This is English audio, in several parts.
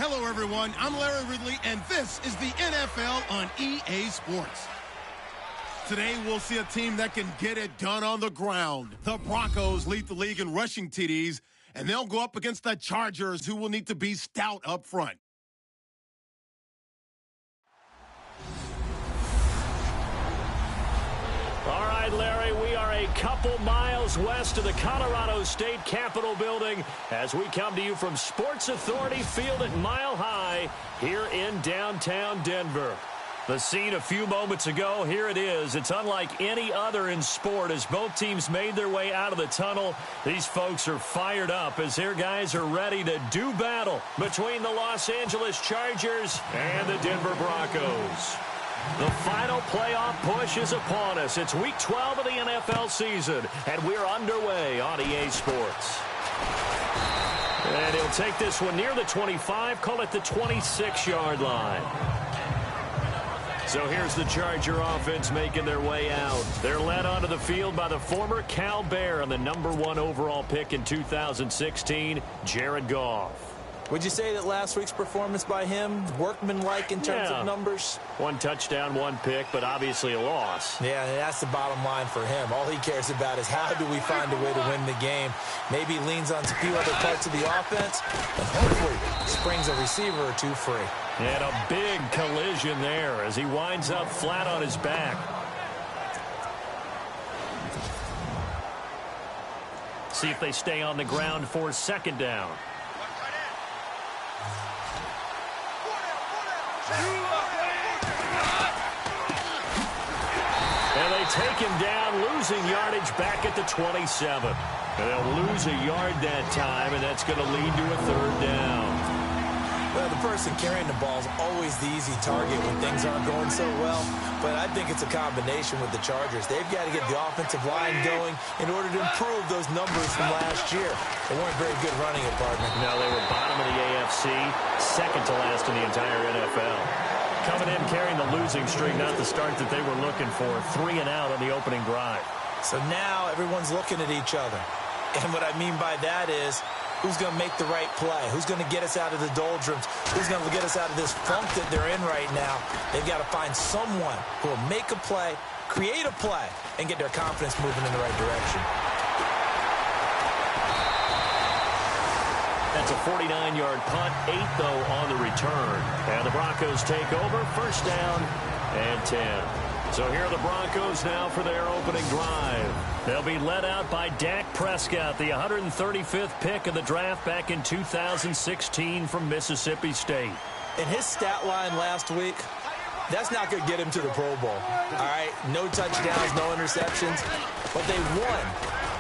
Hello, everyone. I'm Larry Ridley, and this is the NFL on EA Sports. Today, we'll see a team that can get it done on the ground. The Broncos lead the league in rushing TDs, and they'll go up against the Chargers, who will need to be stout up front. All right, Larry, we are a couple miles west of the Colorado State Capitol building as we come to you from Sports Authority Field at Mile High here in downtown Denver. The scene a few moments ago, here it is. It's unlike any other in sport as both teams made their way out of the tunnel. These folks are fired up as their guys are ready to do battle between the Los Angeles Chargers and the Denver Broncos. The final playoff push is upon us. It's week 12 of the NFL season, and we're underway on EA Sports. And he'll take this one near the 25, call it the 26-yard line. So here's the Charger offense making their way out. They're led onto the field by the former Cal Bear and the #1 overall pick in 2016, Jared Goff. Would you say that last week's performance by him, workmanlike in terms of numbers? 1 touchdown, 1 pick, but obviously a loss. Yeah, that's the bottom line for him. All he cares about is how do we find a way to win the game. Maybe leans on a few other parts of the offense, and hopefully springs a receiver or two free. And a big collision there as he winds up flat on his back. See if they stay on the ground for second down. And they take him down, losing yardage back at the 27. And they'll lose a yard that time, and that's going to lead to a third down. Well, the person carrying the ball is always the easy target when things aren't going so well. But I think it's a combination with the Chargers. They've got to get the offensive line going in order to improve those numbers from last year. They weren't very good running it, partner. No, they were bottom of the AFC, second to last in the entire NFL. Coming in, carrying the losing streak, not the start that they were looking for. 3 and out on the opening drive. So now everyone's looking at each other. And what I mean by that is, who's going to make the right play? Who's going to get us out of the doldrums? Who's going to get us out of this funk that they're in right now? They've got to find someone who will make a play, create a play, and get their confidence moving in the right direction. That's a 49-yard punt, 8, though, on the return. And the Broncos take over, first down and 10. So here are the Broncos now for their opening drive. They'll be led out by Dak Prescott, the 135th pick of the draft back in 2016 from Mississippi State. And his stat line last week, that's not going to get him to the Pro Bowl. All right, no touchdowns, no interceptions, but they won.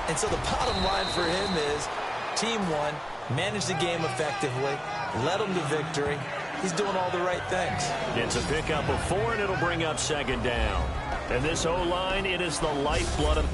And so the bottom line for him is team won, managed the game effectively, led them to victory. He's doing all the right things. It's a pickup of 4, and it'll bring up second down. And this O-line, it is the lifeblood of...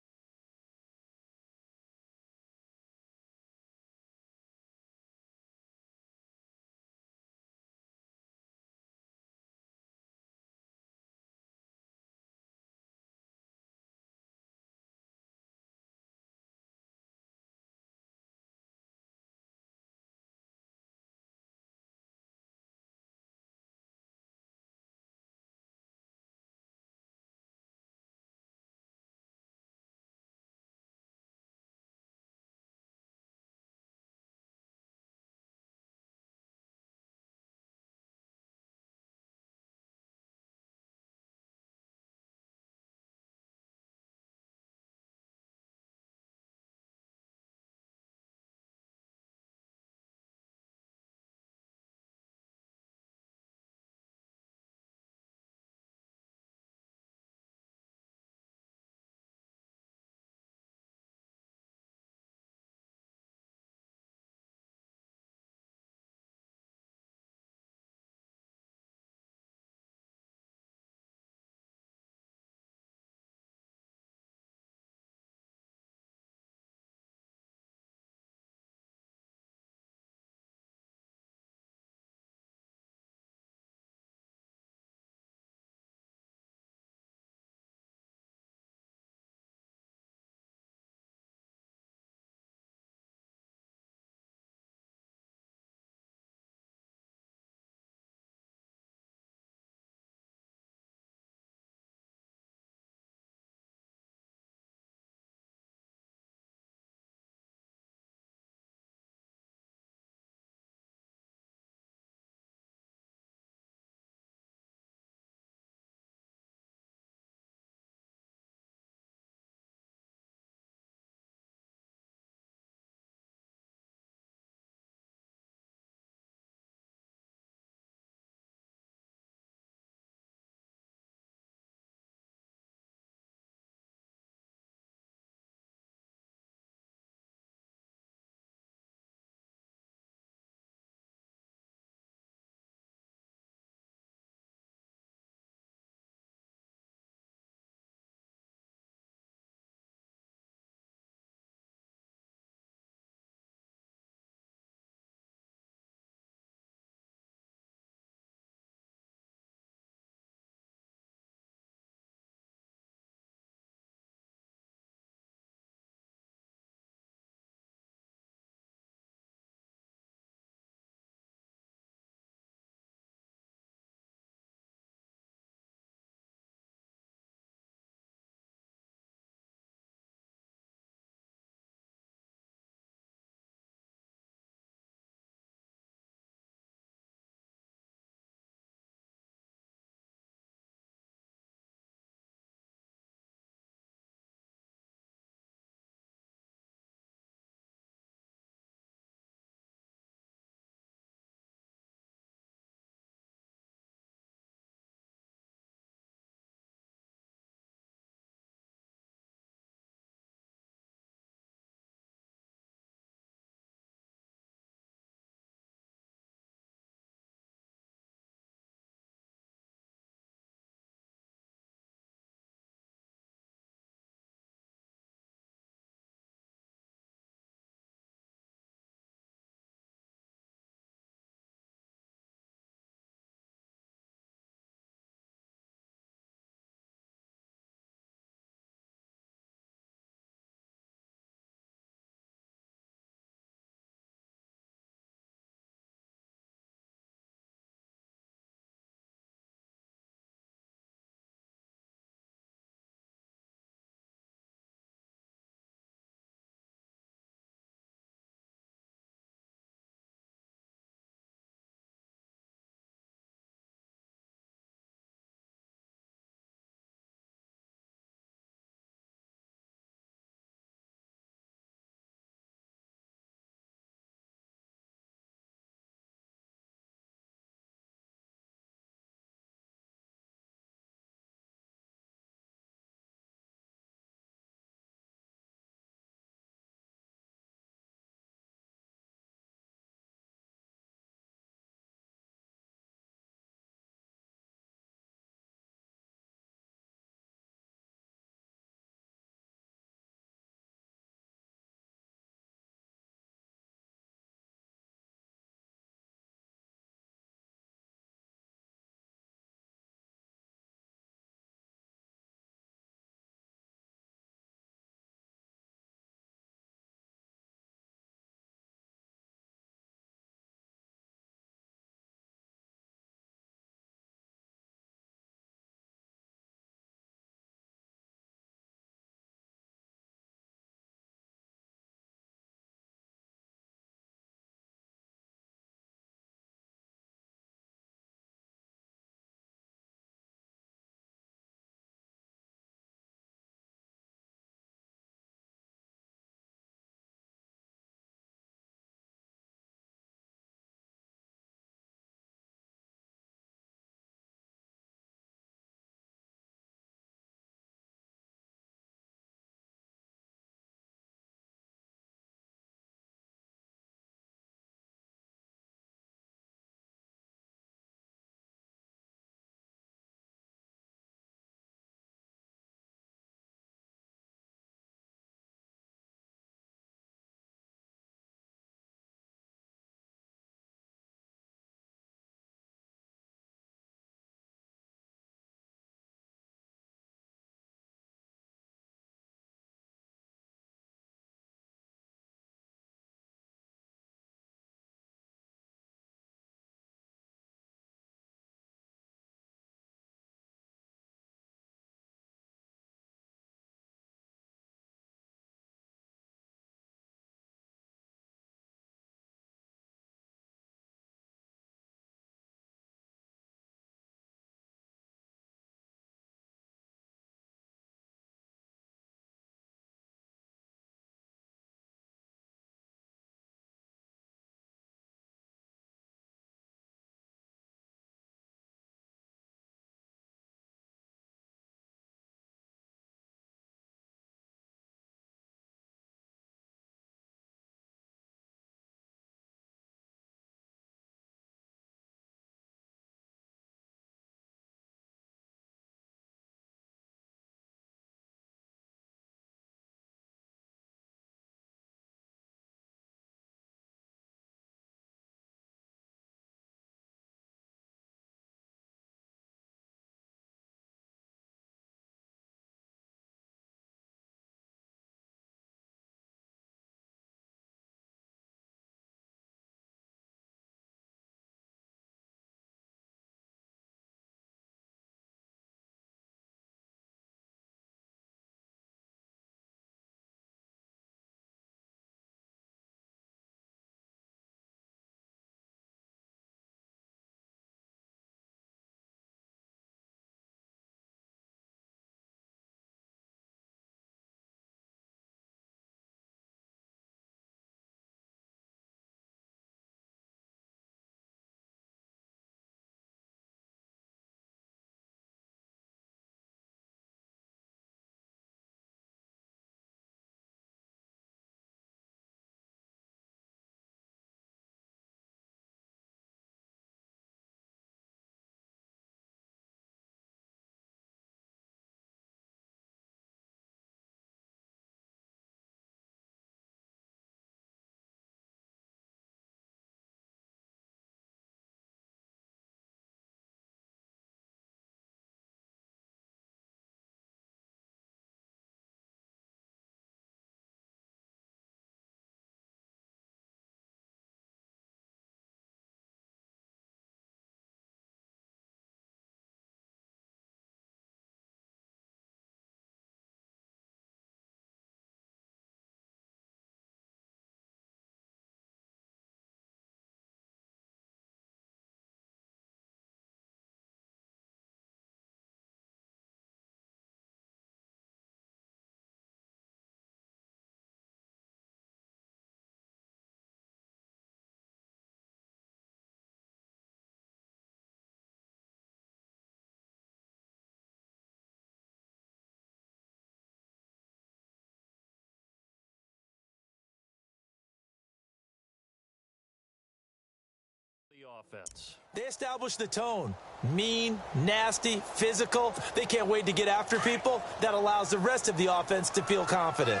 offense. They establish the tone. Mean, nasty, physical. They can't wait to get after people. That allows the rest of the offense to feel confident.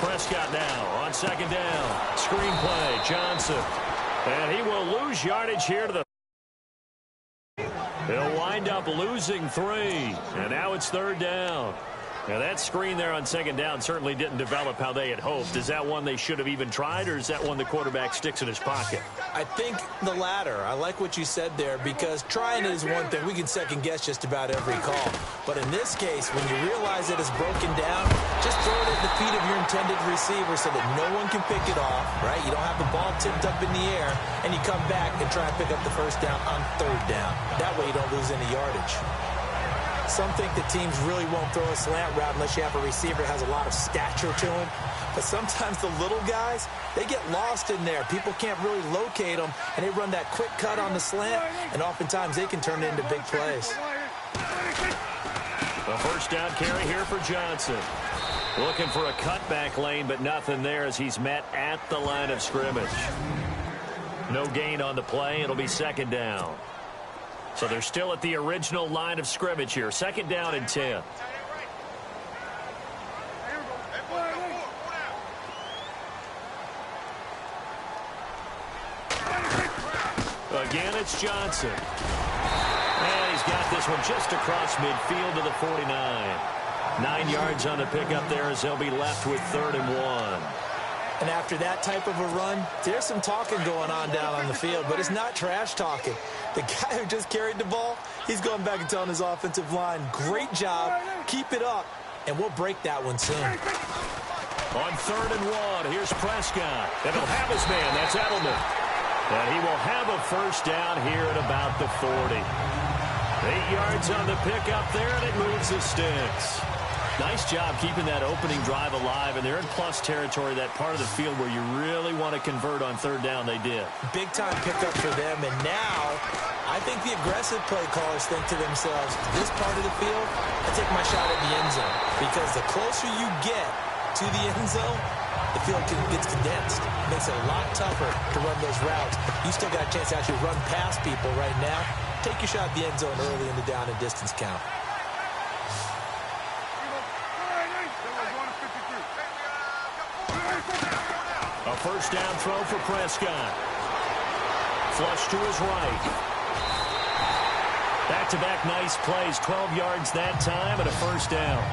Prescott now on second down. Screen play, Johnson. And he will lose yardage here to the... He'll wind up losing 3. And now it's third down. Now, that screen there on second down certainly didn't develop how they had hoped. Is that one they should have even tried, or is that one the quarterback sticks in his pocket? I think the latter. I like what you said there, because trying it is one thing. We can second-guess just about every call. But in this case, when you realize that it's broken down, just throw it at the feet of your intended receiver so that no one can pick it off, right? You don't have the ball tipped up in the air, and you come back and try and pick up the first down on third down. That way you don't lose any yardage. Some think that teams really won't throw a slant route unless you have a receiver that has a lot of stature to him. But sometimes the little guys, they get lost in there. People can't really locate them, and they run that quick cut on the slant, and oftentimes they can turn it into big plays. A first down carry here for Johnson. Looking for a cutback lane, but nothing there as he's met at the line of scrimmage. No gain on the play. It'll be second down. So they're still at the original line of scrimmage here. Second down and 10. Again, it's Johnson. And he's got this one just across midfield to the 49. 9 yards on the pickup there as they'll be left with 3rd and 1. And after that type of a run, there's some talking going on down on the field, but it's not trash talking. The guy who just carried the ball, he's going back and telling his offensive line, great job, keep it up, and we'll break that one soon. On 3rd and 1, here's Prescott. And he'll have his man, that's Edelman. And he will have a first down here at about the 40. 8 yards on the pickup there, and it moves the sticks. Nice job keeping that opening drive alive, and they're in plus territory, that part of the field where you really want to convert on 3rd down. They did. Big-time pickup for them, and now I think the aggressive play callers think to themselves, this part of the field, I take my shot at the end zone, because the closer you get to the end zone, the field gets condensed. It makes it a lot tougher to run those routes. You still got a chance to actually run past people right now. Take your shot at the end zone early in the down and distance count. A first down throw for Prescott. Flush to his right. Back-to-back nice plays. 12 yards that time and a first down.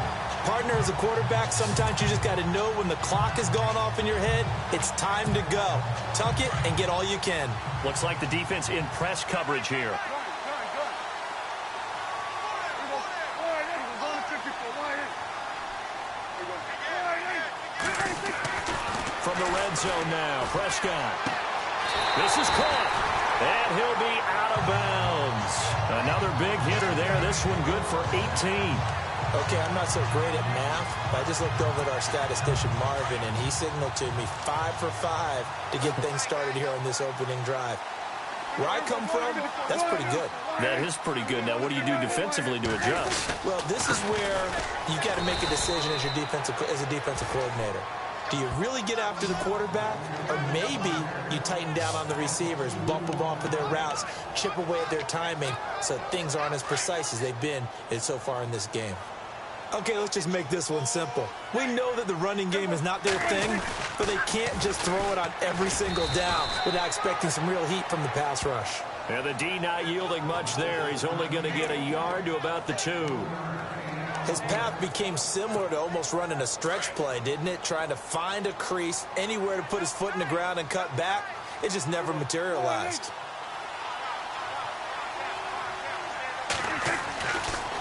Partner, as a quarterback, sometimes you just got to know when the clock is going off in your head, it's time to go. Tuck it and get all you can. Looks like the defense in press coverage here. From the red zone now, Prescott. This is caught, and he'll be out of bounds. Another big hitter there. This one good for 18. Okay, I'm not so great at math, but I just looked over at our statistician, Marvin, and he signaled to me 5 for 5 to get things started here on this opening drive. Where I come from, that's pretty good. That is pretty good. Now, what do you do defensively to adjust? Well, this is where you got to make a decision as a defensive coordinator. Do you really get after the quarterback? Or maybe you tighten down on the receivers, bump them off of their routes, chip away at their timing so things aren't as precise as they've been so far in this game. Okay, let's just make this one simple. We know that the running game is not their thing, but they can't just throw it on every single down without expecting some real heat from the pass rush. And the D not yielding much there. He's only going to get a yard to about the 2. His path became similar to almost running a stretch play, didn't it? Trying to find a crease, anywhere to put his foot in the ground and cut back. It just never materialized.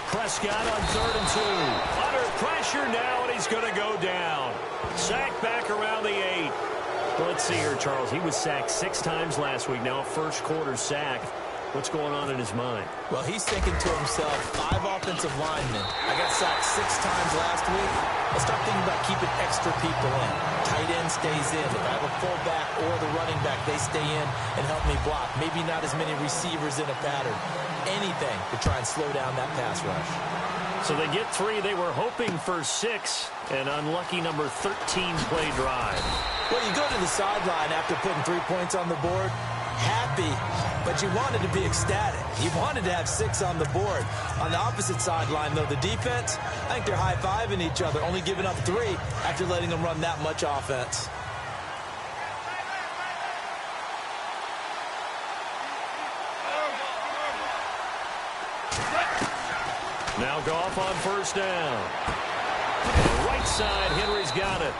Prescott on 3rd and 2. Under pressure now, and he's going to go down. Sacked back around the 8. Well, let's see here, Charles. He was sacked 6 times last week. Now a first quarter sack. What's going on in his mind? Well, he's thinking to himself, 5 offensive linemen. I got sacked 6 times last week. Let's start thinking about keeping extra people in. Tight end stays in. If I have a fullback or the running back, they stay in and help me block. Maybe not as many receivers in a pattern. Anything to try and slow down that pass rush. So they get 3. They were hoping for 6. An unlucky number 13 play drive. Well, you go to the sideline after putting 3 points on the board, happy, but you wanted to be ecstatic. You wanted to have 6 on the board. On the opposite sideline, though, the defense, I think they're high-fiving each other, only giving up 3 after letting them run that much offense. Now Goff on first down. The right side, Henry's got it.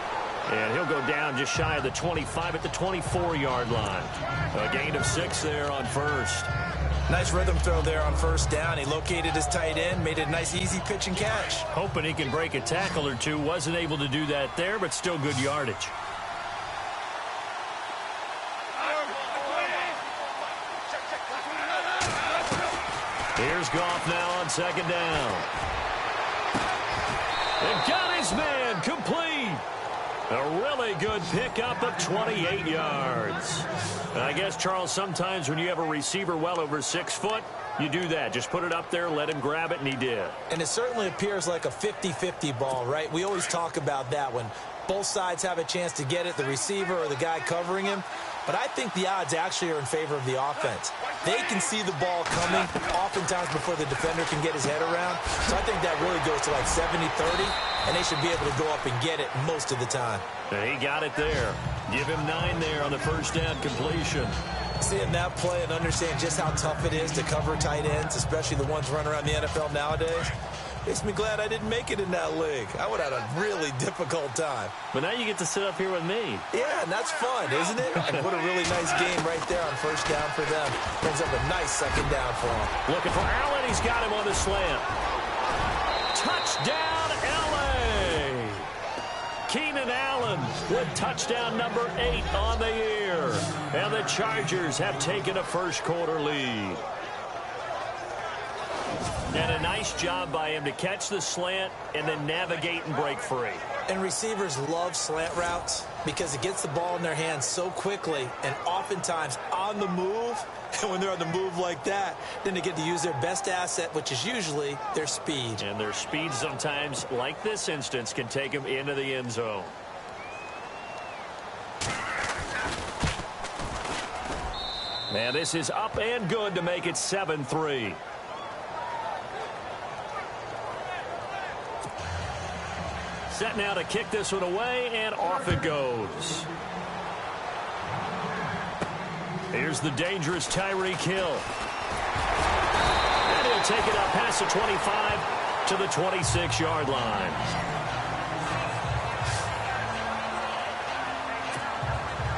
And he'll go down just shy of the 25 at the 24-yard line. A gain of 6 there on first. Nice rhythm throw there on first down. He located his tight end, made it a nice easy pitch and catch. Hoping he can break a tackle or two. Wasn't able to do that there, but still good yardage. Here's Goff now on second down. And got his man complete. A really good pickup of 28 yards. And I guess, Charles, sometimes when you have a receiver well over 6 foot, you do that. Just put it up there, let him grab it, and he did. And it certainly appears like a 50-50 ball, right? We always talk about that when both sides have a chance to get it, the receiver or the guy covering him. But I think the odds actually are in favor of the offense. They can see the ball coming oftentimes before the defender can get his head around. So I think that really goes to like 70-30, and they should be able to go up and get it most of the time. And he got it there. Give him 9 there on the first down completion. Seeing that play and understand just how tough it is to cover tight ends, especially the ones running around the NFL nowadays, makes me glad I didn't make it in that league. I would have had a really difficult time. But now you get to sit up here with me. Yeah, and that's fun, isn't it? And what a really nice game right there on first down for them. Brings up a nice second down for him. Looking for Allen. He's got him on the slant. Touchdown, L.A. Keenan Allen with touchdown number 8 on the year. And the Chargers have taken a first-quarter lead. And a nice job by him to catch the slant and then navigate and break free. And receivers love slant routes because it gets the ball in their hands so quickly and oftentimes on the move. And when they're on the move like that, then they get to use their best asset, which is usually their speed. And their speed sometimes, like this instance, can take them into the end zone. And this is up and good to make it 7-3. Set now to kick this one away, and off it goes. Here's the dangerous Tyreek Hill. And he'll take it up past the 25 to the 26-yard line.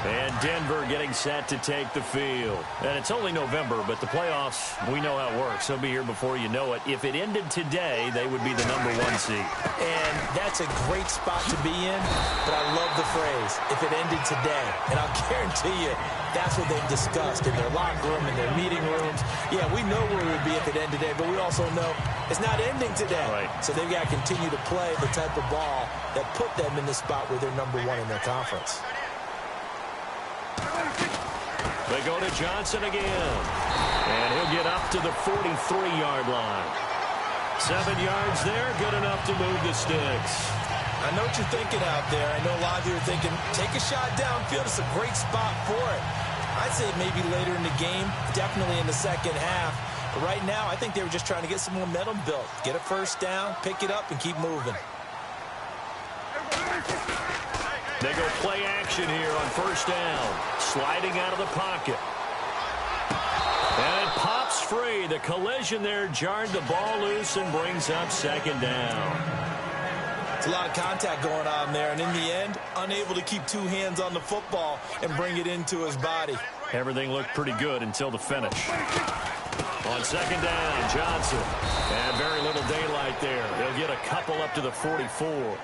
And Denver getting set to take the field. And it's only November, but the playoffs, we know how it works. They'll be here before you know it. If it ended today, they would be the number 1 seed. And that's a great spot to be in, but I love the phrase, if it ended today. And I'll guarantee you, that's what they've discussed in their locker room, in their meeting rooms. Yeah, we know where we would be if it ended today, but we also know it's not ending today. Right. So they've got to continue to play the type of ball that put them in the spot where they're number 1 in their conference. They go to Johnson again. And he'll get up to the 43-yard line. 7 yards there, good enough to move the sticks. I know what you're thinking out there. I know a lot of you are thinking, take a shot downfield. It's a great spot for it. I'd say maybe later in the game, definitely in the second half. But right now, I think they were just trying to get some momentum built. Get a first down, pick it up, and keep moving. They go play action here on first down. Sliding out of the pocket. And it pops free. The collision there jarred the ball loose and brings up second down. It's a lot of contact going on there, and in the end, unable to keep 2 hands on the football and bring it into his body. Everything looked pretty good until the finish. On second down, Johnson. And very little daylight there. They'll get a couple up to the 44.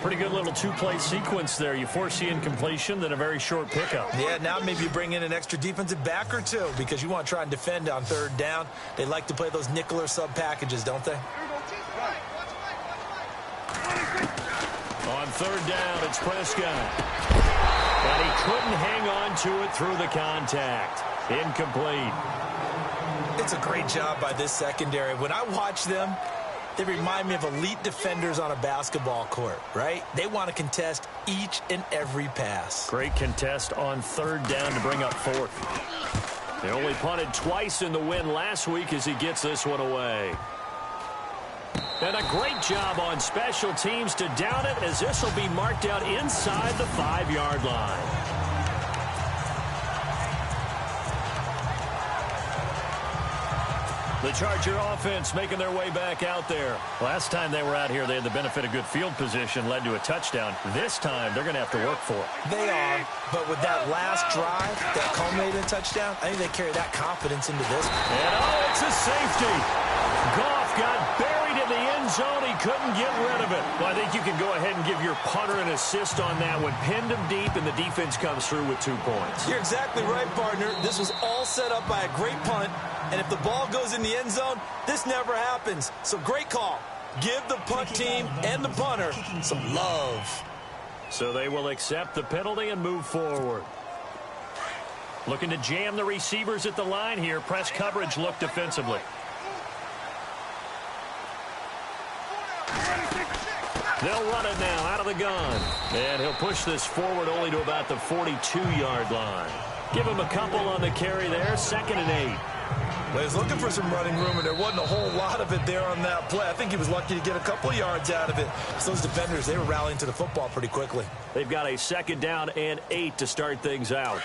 Pretty good little 2-play sequence there. You force the incompletion, then a very short pickup. Yeah, now maybe you bring in an extra defensive back or 2 because you want to try and defend on third down. They like to play those nickel or sub packages, don't they? On third down, it's Prescott. And he couldn't hang on to it through the contact. Incomplete. It's a great job by this secondary. When I watch them, they remind me of elite defenders on a basketball court, right? They want to contest each and every pass. Great contest on third down to bring up fourth. They only punted twice in the win last week as he gets this one away. And a great job on special teams to down it, as this will be marked out inside the 5-yard line. The Charger offense making their way back out there. Last time they were out here, they had the benefit of good field position, led to a touchdown. This time, they're going to have to work for it. They are, but with that last drive that culminated in a touchdown, I think they carry that confidence into this. And it's a safety. Goff got buried in the end zone. He couldn't get rid of it. Well, I think you can go ahead and give your punter an assist on that one. Pinned him deep, and the defense comes through with 2 points. You're exactly right, partner. This was all set up by a great punt. And if the ball goes in the end zone, this never happens. So great call. Give the punt team and the punter some love. So they will accept the penalty and move forward. Looking to jam the receivers at the line here. Press coverage look defensively. They'll run it now out of the gun. And he'll push this forward only to about the 42-yard line. Give him a couple on the carry there. 2nd and 8. Well, he was looking for some running room, and there wasn't a whole lot of it there on that play. I think he was lucky to get a couple yards out of it. So those defenders, they were rallying to the football pretty quickly. They've got a 2nd down and 8 to start things out.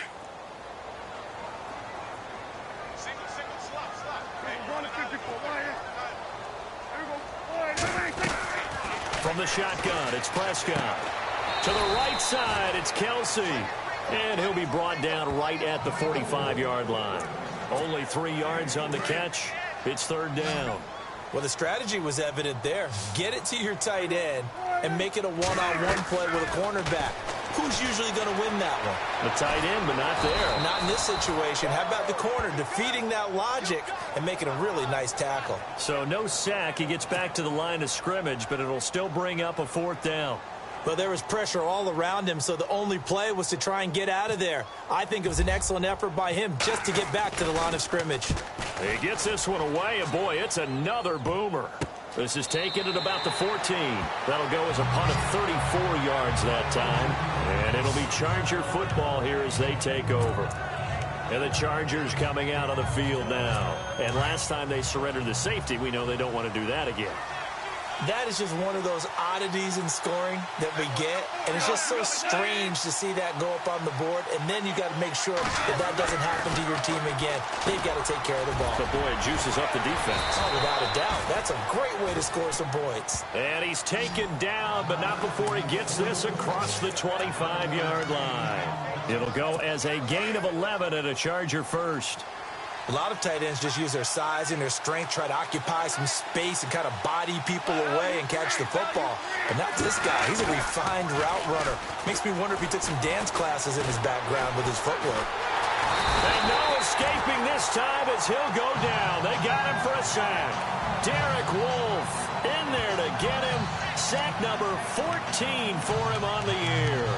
From the shotgun, it's Prescott. To the right side, it's Kelsey. And he'll be brought down right at the 45-yard line. Only 3 yards on the catch. It's 3rd down. Well, the strategy was evident there. Get it to your tight end and make it a one-on-one play with a cornerback. Who's usually going to win that one? The tight end, but not there. Not in this situation. How about the corner defeating that logic and making a really nice tackle? So no sack. He gets back to the line of scrimmage, but it'll still bring up a 4th down. Well, there was pressure all around him, so the only play was to try and get out of there. I think it was an excellent effort by him just to get back to the line of scrimmage. He gets this one away, and boy, it's another boomer. This is taken at about the 14. That'll go as a punt of 34 yards that time. And it'll be Charger football here as they take over. And the Chargers coming out on the field now. And last time they surrendered the safety, we know they don't want to do that again. That is just one of those oddities in scoring that we get, and it's just so strange to see that go up on the board, and then you got to make sure that that doesn't happen to your team again. They've got to take care of the ball. But boy, it juices up the defense. Oh, without a doubt. That's a great way to score some points. And he's taken down, but not before he gets this across the 25-yard line. It'll go as a gain of 11 and a Charger first. A lot of tight ends just use their size and their strength, try to occupy some space and kind of body people away and catch the football. But not this guy. He's a refined route runner. Makes me wonder if he took some dance classes in his background with his footwork. And no escaping this time as he'll go down. They got him for a sack. Derek Wolfe in there to get him. Sack number 14 for him on the year.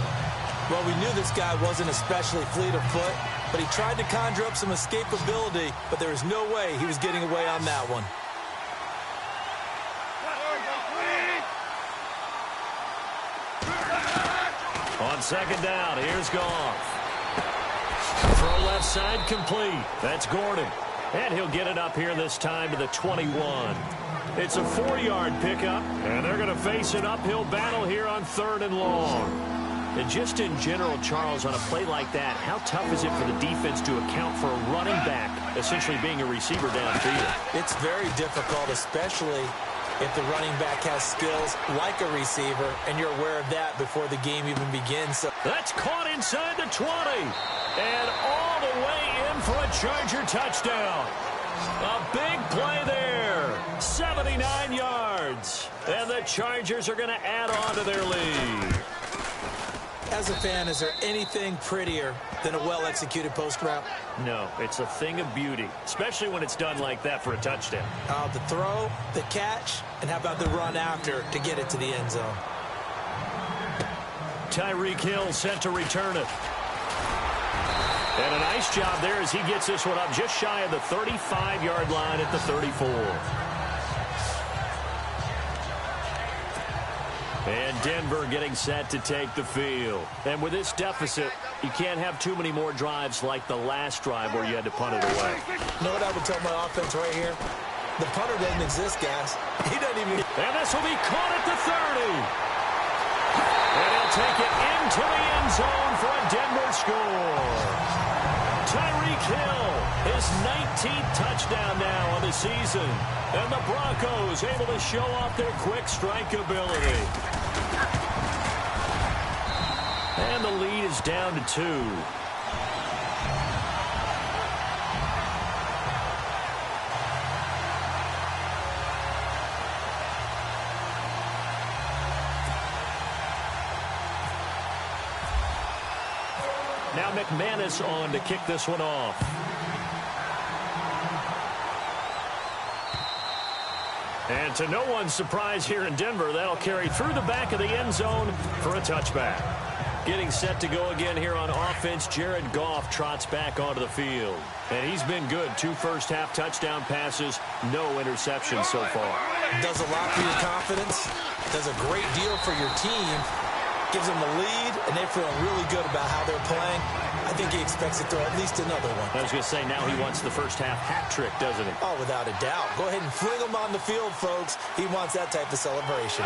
Well, we knew this guy wasn't especially fleet of foot, but he tried to conjure up some escapability, but there was no way he was getting away on that one. On 2nd down, here's Goff. Throw left side complete. That's Gordon. And he'll get it up here this time to the 21. It's a 4-yard pickup, and they're going to face an uphill battle here on 3rd and long. And just in general, Charles, on a play like that, how tough is it for the defense to account for a running back essentially being a receiver downfield? It's very difficult, especially if the running back has skills like a receiver, and you're aware of that before the game even begins. So that's caught inside the 20. And all the way in for a Charger touchdown. A big play there. 79 yards. And the Chargers are going to add on to their lead. As a fan, is there anything prettier than a well-executed post route? No, it's a thing of beauty, especially when it's done like that for a touchdown. The throw, the catch, and how about the run after to get it to the end zone? Tyreek Hill sent to return it. And a nice job there as he gets this one up just shy of the 35-yard line at the 34. And Denver getting set to take the field. And with this deficit, you can't have too many more drives like the last drive where you had to punt it away. You know what I would tell my offense right here? The punter doesn't exist, guys. He doesn't even... And this will be caught at the 30. And he'll take it into the end zone for a Denver score. Tyreek Hill, his 19th touchdown now on the season. And the Broncos able to show off their quick strike ability. And the lead is down to 2. Now McManus on to kick this one off. And to no one's surprise here in Denver, that'll carry through the back of the end zone for a touchback. Getting set to go again here on offense, Jared Goff trots back onto the field. And he's been good. 2 first-half touchdown passes, no interceptions so far. Does a lot for your confidence, does a great deal for your team, gives them the lead, and they feel really good about how they're playing. I think he expects to throw at least another one. I was going to say, now he wants the first-half hat trick, doesn't he? Oh, without a doubt. Go ahead and fling him on the field, folks. He wants that type of celebration.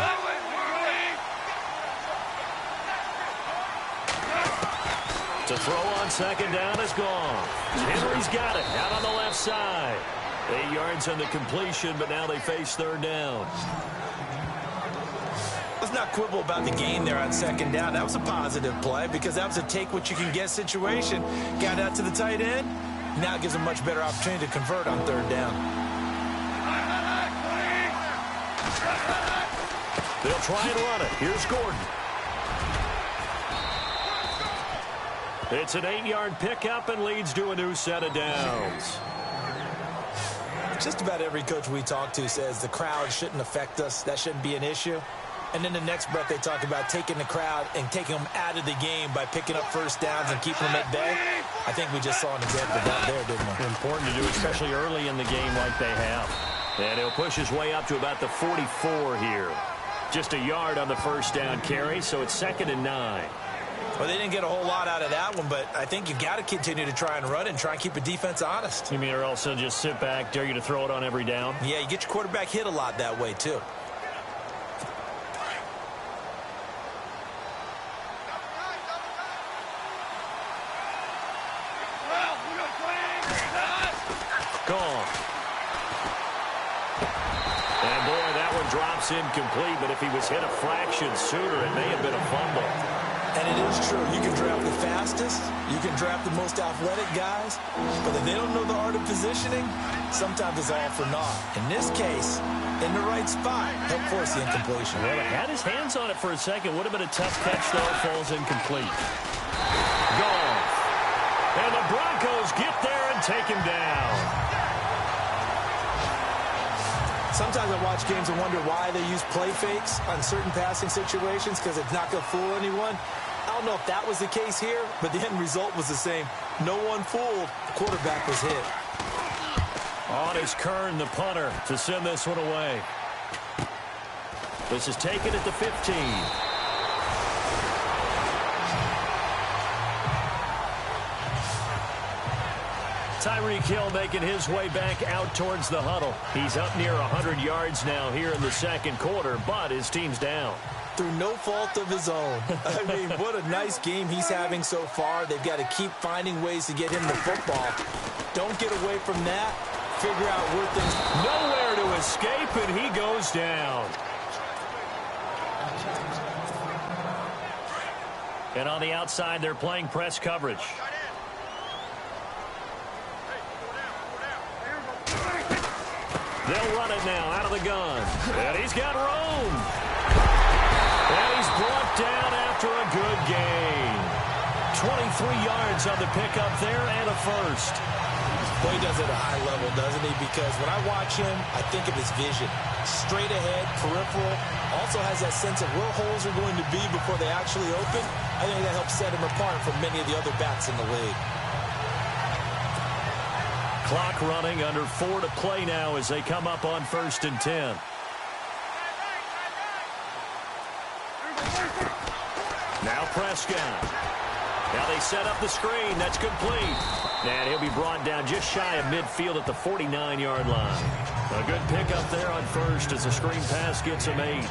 To throw on second down is gone. Henry's got it out on the left side. 8 yards on the completion, but now they face third down. Let's not quibble about the game there on second down. That was a positive play because that was a take-what-you-can-get situation. Got out to the tight end. Now it gives them a much better opportunity to convert on third down. They'll try and run it. Here's Gordon. It's an 8-yard pickup and leads to a new set of downs. Just about every coach we talk to says the crowd shouldn't affect us. That shouldn't be an issue. And in the next breath, they talk about taking the crowd and taking them out of the game by picking up first downs and keeping them at bay. I think we just saw an example of that there, didn't we? Important to do, especially early in the game like they have. And he'll push his way up to about the 44 here. Just a yard on the first down carry, so it's 2nd and 9. Well, they didn't get a whole lot out of that one, but I think you've got to continue to try and run and try and keep the defense honest. You mean or also just sit back, dare you to throw it on every down? Yeah, you get your quarterback hit a lot that way, too. Gone. And boy, that one drops incomplete, but if he was hit a fraction sooner, it may have been a fumble. And it is true. You can draft the fastest. You can draft the most athletic guys. But if they don't know the art of positioning, sometimes it's all for naught. In this case, in the right spot, help force the incompletion. Well, he had his hands on it for a second. Would have been a tough catch, though. It falls incomplete. Gone. And the Broncos get there and take him down. Sometimes I watch games and wonder why they use play fakes on certain passing situations because it's not going to fool anyone. I don't know if that was the case here, but the end result was the same. No one fooled. The quarterback was hit. On is Kern, the punter, to send this one away. This is taken at the 15. Tyreek Hill making his way back out towards the huddle. He's up near 100 yards now here in the second quarter, but his team's down. Through no fault of his own. I mean, what a nice game he's having so far. They've got to keep finding ways to get him the football. Don't get away from that. Figure out where things... Nowhere to escape, and he goes down. And on the outside, they're playing press coverage. They'll run it now out of the gun. And he's got room. And he's brought down after a good gain. 23 yards on the pickup there and a first. Well, he does it at a high level, doesn't he? Because when I watch him, I think of his vision. Straight ahead, peripheral. Also has that sense of where holes are going to be before they actually open. I think that helps set him apart from many of the other backs in the league. Clock running, under 4 to play now as they come up on 1st and 10. Now Prescott. Now they set up the screen. That's complete. And he'll be brought down just shy of midfield at the 49-yard line. A good pickup there on first as the screen pass gets him 8.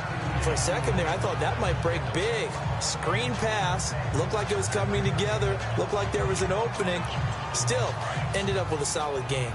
For a second there, I thought that might break big. Screen pass. Looked like it was coming together. Looked like there was an opening. Still, ended up with a solid game.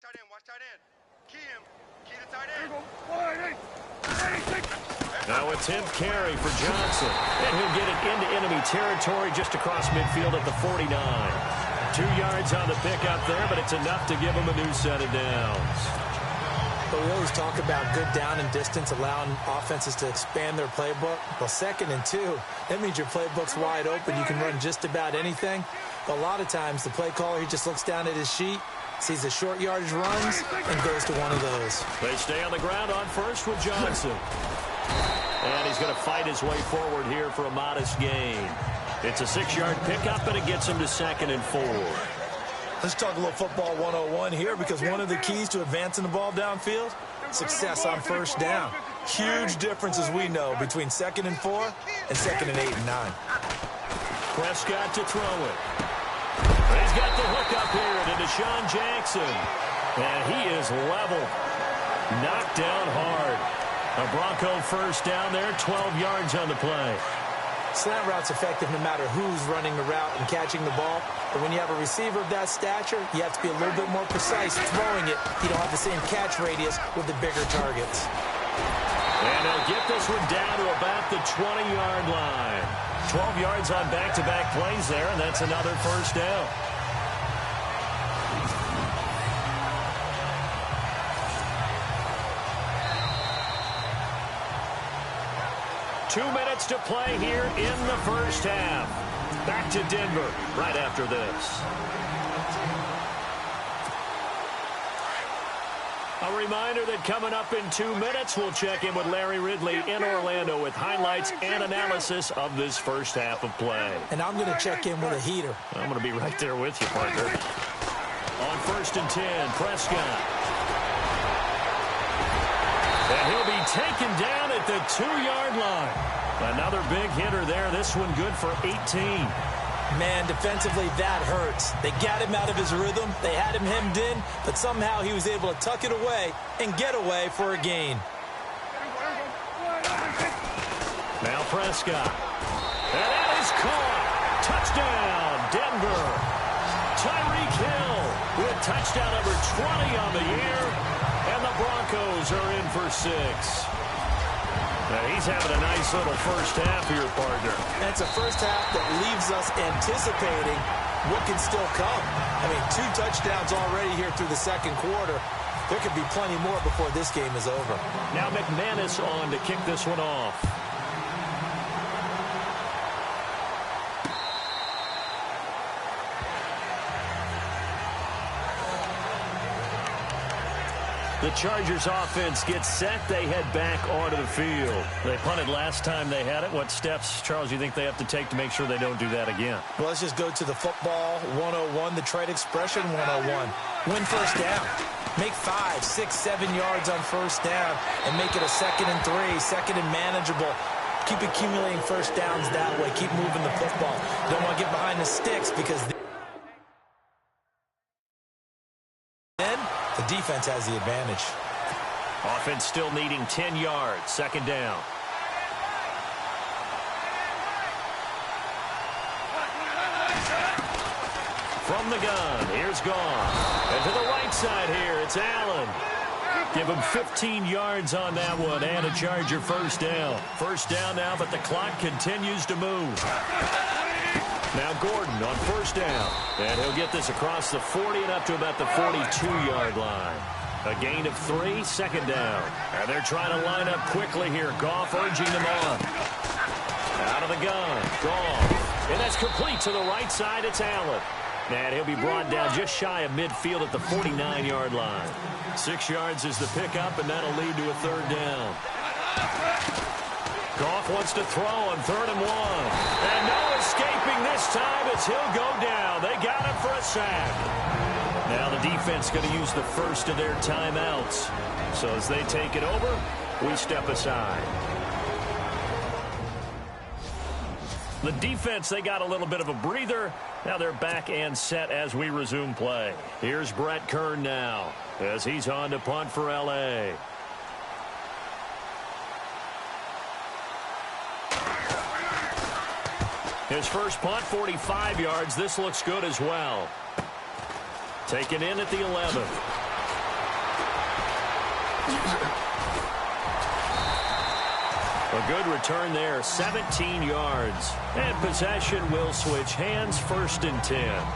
Tight end, watch tight end. Key him. Key the tight end. Now a 10th carry for Johnson. And he'll get it into enemy territory just across midfield at the 49. 2 yards on the pickup there, but it's enough to give him a new set of downs. But we always talk about good down and distance, allowing offenses to expand their playbook. Well, 2nd and 2, that means your playbook's wide open. You can run just about anything. But a lot of times, the play caller, he just looks down at his sheet, sees the short yardage runs, and goes to one of those. They stay on the ground on first with Johnson. And he's going to fight his way forward here for a modest gain. It's a 6-yard pickup, and it gets him to 2nd and 4. Let's talk a little football 101 here, because one of the keys to advancing the ball downfield, success on first down. Huge difference, as we know, between 2nd and 4 and 2nd and 8 and 9. Prescott to throw it. He's got the hook up here to Deshaun Jackson. And he is level. Knocked down hard. A Bronco first down there, 12 yards on the play. Slant route's effective no matter who's running the route and catching the ball. But when you have a receiver of that stature, you have to be a little bit more precise throwing it. You don't have the same catch radius with the bigger targets. And he'll get this one down to about the 20-yard line. 12 yards on back-to-back plays there, and that's another first down. Two minutes to play here in the first half. Back to Denver right after this. A reminder that coming up in 2 minutes, we'll check in with Larry Ridley in Orlando with highlights and analysis of this first half of play. And I'm going to check in with a heater. I'm going to be right there with you, partner. On 1st and 10, Prescott. And he'll be taken down at the 2-yard line. Another big hitter there. This one good for 18. Man, defensively, that hurts. They got him out of his rhythm. They had him hemmed in, but somehow he was able to tuck it away and get away for a gain. Now Prescott. And that is caught. Touchdown, Denver. Tyreek Hill with touchdown number 20 on the year. And the Broncos are in for 6. Now he's having a nice little first half here, partner. And it's a first half that leaves us anticipating what can still come. I mean, 2 touchdowns already here through the second quarter. There could be plenty more before this game is over. Now McManus on to kick this one off. The Chargers offense gets set. They head back onto the field. They punted last time they had it. What steps, Charles, do you think they have to take to make sure they don't do that again? Well, let's just go to the football 101, the trade expression 101. Win first down. Make 5, 6, 7 yards on first down and make it a 2nd and 3, 2nd and manageable. Keep accumulating first downs that way. Keep moving the football. You don't want to get behind the sticks because then the defense has the advantage. Offense still needing 10 yards. 2nd down. From the gun, here's Gone. And to the right side here, it's Allen. Give him 15 yards on that one and a Charger first down. First down now, but the clock continues to move. Now Gordon on first down. And he'll get this across the 40 and up to about the 42-yard line. A gain of 3, second down. And they're trying to line up quickly here. Goff urging them on. Out of the gun. Goff. And that's complete to the right side. It's Allen. And he'll be brought down just shy of midfield at the 49-yard line. 6 yards is the pickup, and that'll lead to a third down. Goff wants to throw on 3rd and 1. And no escaping this time as he'll go down. They got him for a sack. Now the defense going to use the first of their timeouts. So as they take it over, we step aside. The defense, they got a little bit of a breather. Now they're back and set as we resume play. Here's Brett Kern now as he's on to punt for L.A. His first punt, 45 yards. This looks good as well. Taken in at the 11. A good return there, 17 yards. And possession will switch hands, 1st and 10.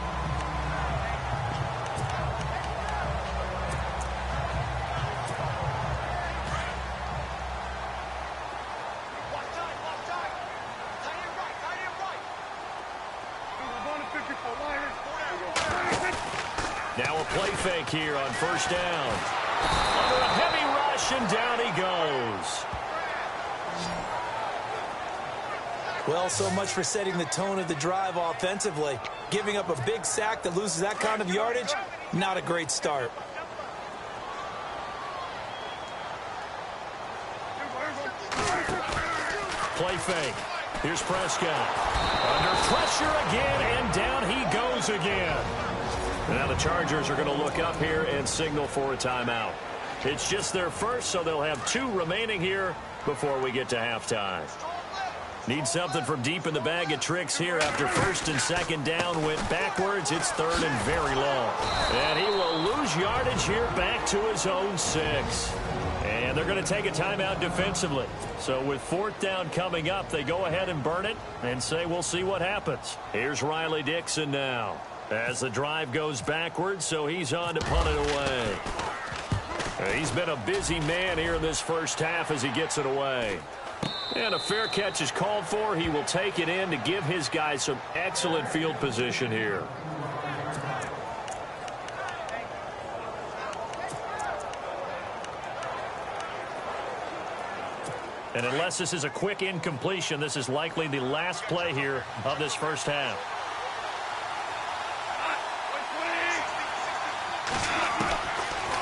Now a play fake here on 1st down. Under a heavy rush, and down he goes. Well, so much for setting the tone of the drive offensively. Giving up a big sack that loses that kind of yardage, not a great start. Play fake. Here's Prescott. Under pressure again, and down he goes again. Now the Chargers are going to look up here and signal for a timeout. It's just their first, so they'll have 2 remaining here before we get to halftime. Need something from deep in the bag of tricks here after 1st and 2nd down went backwards. It's 3rd and very long. And he will lose yardage here back to his own 6. And they're going to take a timeout defensively. So with 4th down coming up, they go ahead and burn it and say we'll see what happens. Here's Riley Dixon now as the drive goes backwards, so he's on to punt it away. He's been a busy man here in this first half as he gets it away. And a fair catch is called for. He will take it in to give his guys some excellent field position here. And unless this is a quick incompletion, this is likely the last play here of this first half.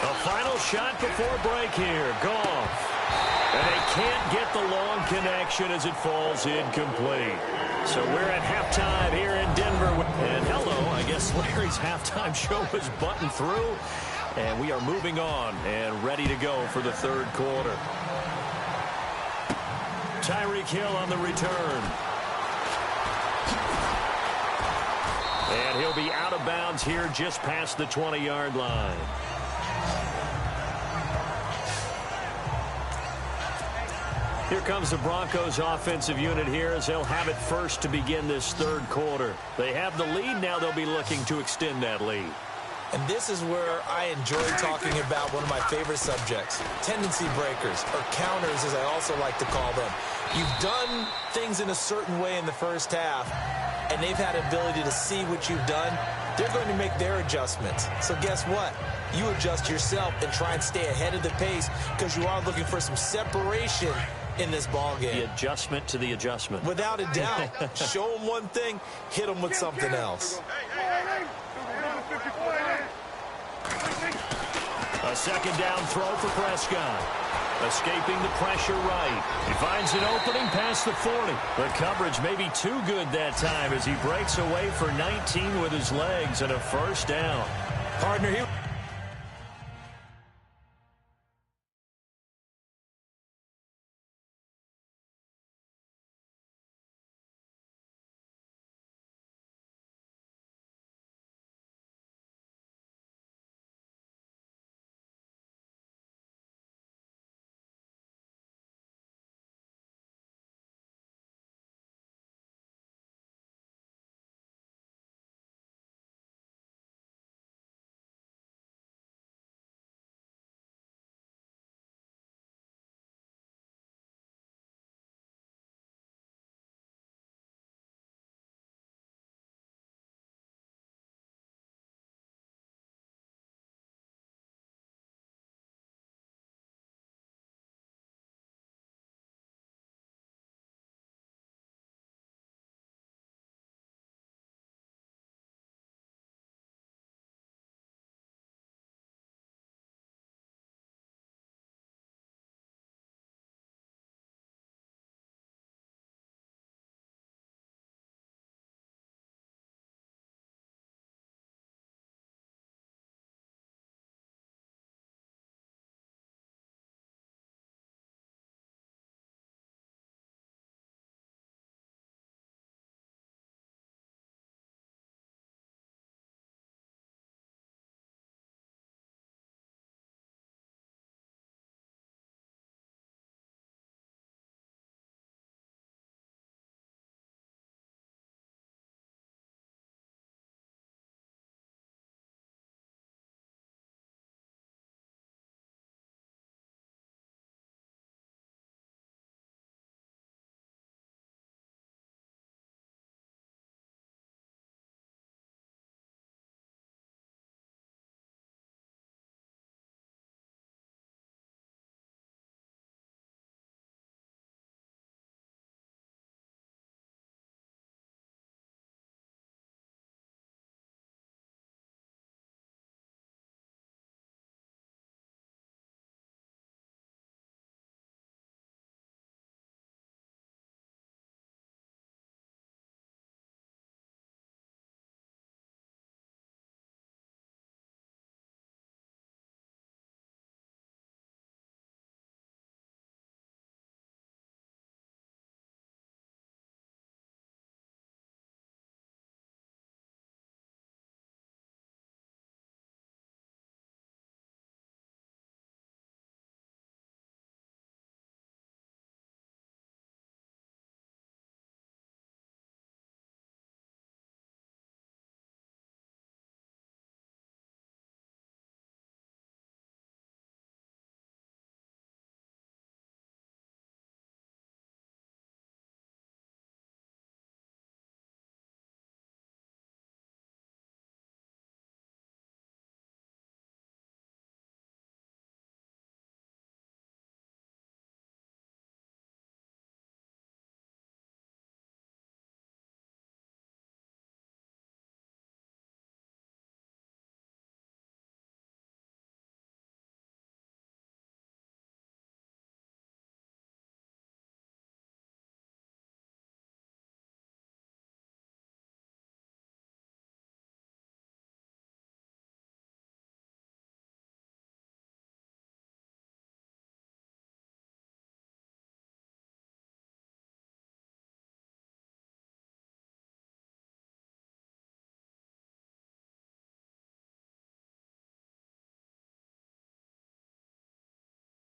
A final shot before break here. Goff. And they can't get the long connection as it falls incomplete. So we're at halftime here in Denver. And hello, I guess Larry's halftime show is buttoned through. And we are moving on and ready to go for the 3rd quarter. Tyreek Hill on the return. And he'll be out of bounds here just past the 20-yard line. Here comes the Broncos offensive unit here as they'll have it first to begin this 3rd quarter. They have the lead. Now they'll be looking to extend that lead. And this is where I enjoy talking about one of my favorite subjects, tendency breakers, or counters as I also like to call them. You've done things in a certain way in the first half, and they've had ability to see what you've done. They're going to make their adjustments. So guess what? You adjust yourself and try and stay ahead of the pace because you are looking for some separation in this ball game. The adjustment to the adjustment. Without a doubt. Show them one thing, hit them with something else. A 2nd down throw for Prescott. Escaping the pressure right. He finds an opening past the 40. The coverage may be too good that time as he breaks away for 19 with his legs and a 1st down. Partner, he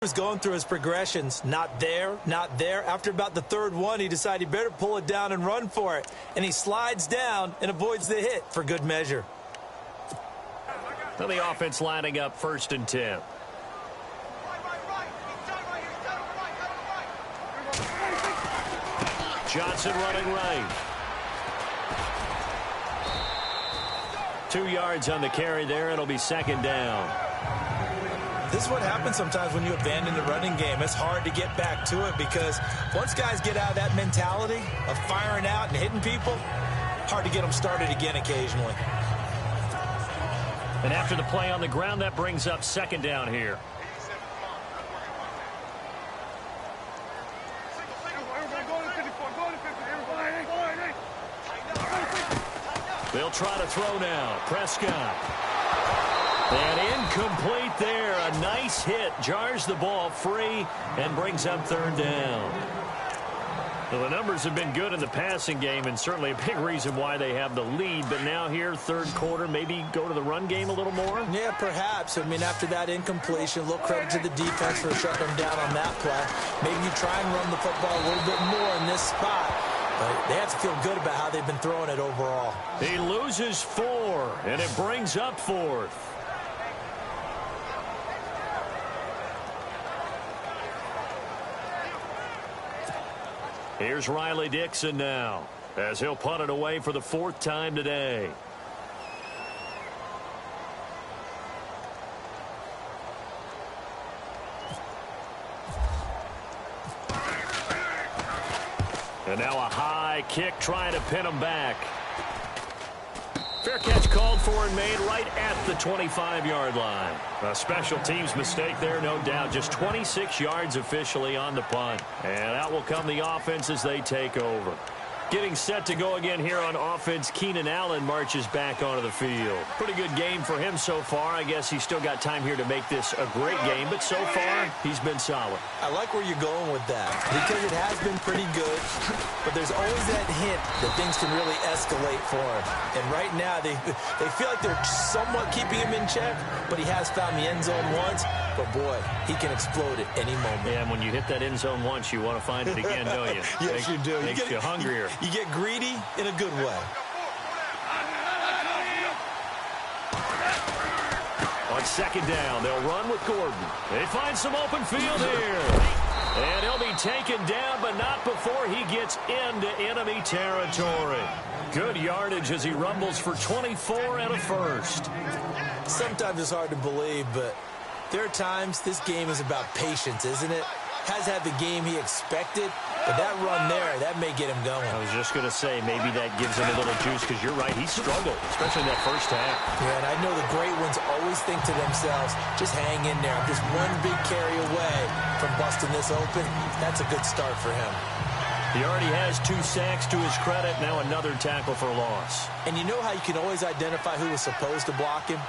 was going through his progressions. Not there, not there. After about the third one, he decided he better pull it down and run for it. And he slides down and avoids the hit for good measure. So the offense lining up 1st and 10. Johnson running right. 2 yards on the carry there. It'll be 2nd down. This is what happens sometimes when you abandon the running game. It's hard to get back to it because once guys get out of that mentality of firing out and hitting people, hard to get them started again occasionally. And after the play on the ground, that brings up 2nd down here. They'll try to throw now. Prescott. And incomplete there. A nice hit. Jars the ball free and brings up 3rd down. Well, the numbers have been good in the passing game and certainly a big reason why they have the lead. But now here, 3rd quarter, maybe go to the run game a little more? Yeah, perhaps. I mean, after that incompletion, a little credit to the defense for shutting them down on that play. Maybe you try and run the football a little bit more in this spot. But they have to feel good about how they've been throwing it overall. He loses 4, and it brings up 4th. Here's Riley Dixon now, as he'll punt it away for the 4th time today. And now a high kick trying to pin him back. Fair catch called for and made right at the 25-yard line. A special teams mistake there, no doubt. Just 26 yards officially on the punt. And out will come the offense as they take over. Getting set to go again here on offense, Keenan Allen marches back onto the field. Pretty good game for him so far. I guess he's still got time here to make this a great game, but so far, he's been solid. I like where you're going with that because it has been pretty good, but there's always that hint that things can really escalate for him. And right now, they feel like they're somewhat keeping him in check, but he has found the end zone once. But, boy, he can explode at any moment. Yeah, and when you hit that end zone once, you want to find it again, don't you? Yes, you do. Makes you hungrier. You get greedy in a good way. On 2nd down, they'll run with Gordon. They find some open field here. And he'll be taken down, but not before he gets into enemy territory. Good yardage as he rumbles for 24 and a 1st. Sometimes it's hard to believe, but there are times this game is about patience, isn't it? Has had the game he expected, but that run there, that may get him going. I was just going to say, maybe that gives him a little juice, because you're right, he struggled, especially in that first half. Yeah, and I know the great ones always think to themselves, just hang in there. I'm just one big carry away from busting this open. That's a good start for him. He already has 2 sacks to his credit, now another tackle for loss. And you know how you can always identify who was supposed to block him?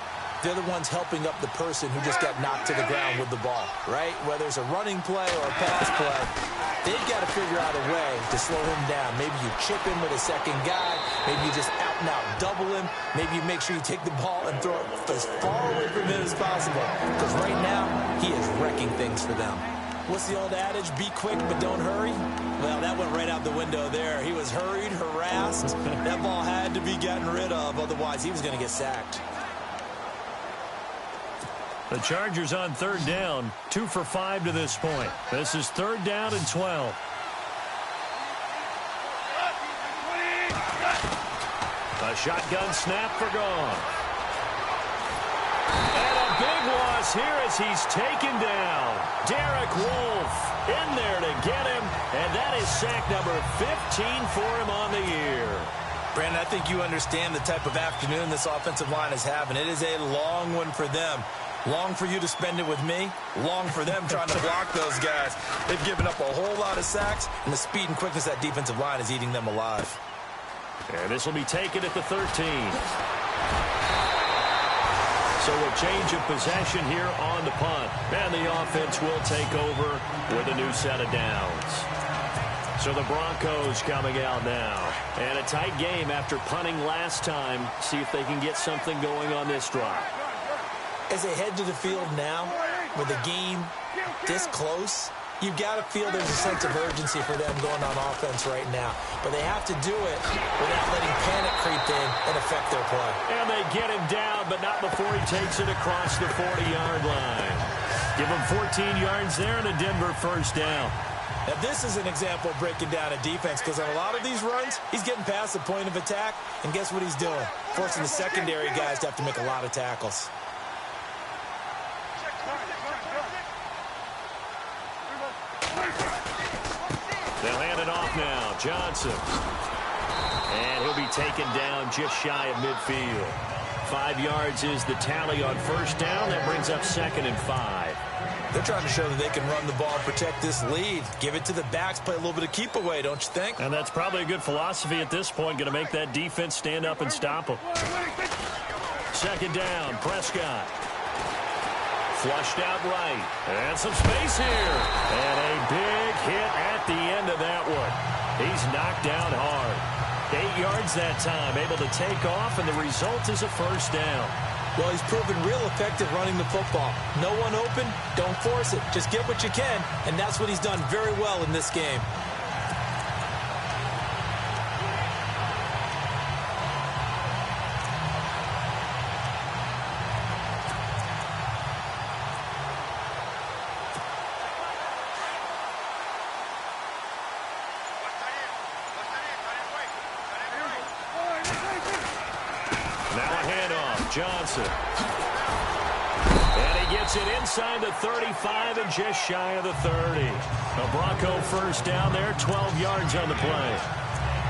They're the ones helping up the person who just got knocked to the ground with the ball, right? Whether it's a running play or a pass play, they've got to figure out a way to slow him down. Maybe you chip him with a second guy. Maybe you just out-and-out double him. Maybe you make sure you take the ball and throw it as far away from him as possible. Because right now, he is wrecking things for them. What's the old adage? Be quick, but don't hurry? Well, that went right out the window there. He was hurried, harassed. That ball had to be gotten rid of. Otherwise, he was going to get sacked. The Chargers on 3rd down, 2 for 5 to this point. This is 3rd down and 12. A shotgun snap for gone. And a big loss here as he's taken down. Derek Wolfe in there to get him, and that is sack number 15 for him on the year. Brandon, I think you understand the type of afternoon this offensive line is having. It is a long one for them. Long for you to spend it with me. Long for them trying to block those guys. They've given up a whole lot of sacks, and the speed and quickness of that defensive line is eating them alive. And this will be taken at the 13. So a change of possession here on the punt. And the offense will take over with a new set of downs. So the Broncos coming out now. And a tight game after punting last time. See if they can get something going on this drive. As they head to the field now, with the game this close, you've got to feel there's a sense of urgency for them going on offense right now. But they have to do it without letting panic creep in and affect their play. And they get him down, but not before he takes it across the 40-yard line. Give him 14 yards there and a Denver first down. Now, this is an example of breaking down a defense, because on a lot of these runs, he's getting past the point of attack, and guess what he's doing? Forcing the secondary guys to have to make a lot of tackles. They'll hand it off now. Johnson. And he'll be taken down just shy of midfield. 5 yards is the tally on first down. That brings up 2nd and 5. They're trying to show that they can run the ball and protect this lead. Give it to the backs, play a little bit of keep away, don't you think? And that's probably a good philosophy at this point. Going to make that defense stand up and stop them. 2nd down, Prescott. Flushed out right. And some space here. And a big hit at the end of that one. He's knocked down hard. 8 yards that time, able to take off, and the result is a first down. Well, he's proven real effective running the football. No one open, don't force it. Just get what you can, and that's what he's done very well in this game. Johnson. And he gets it inside the 35 and just shy of the 30. A Bronco first down there, 12 yards on the play.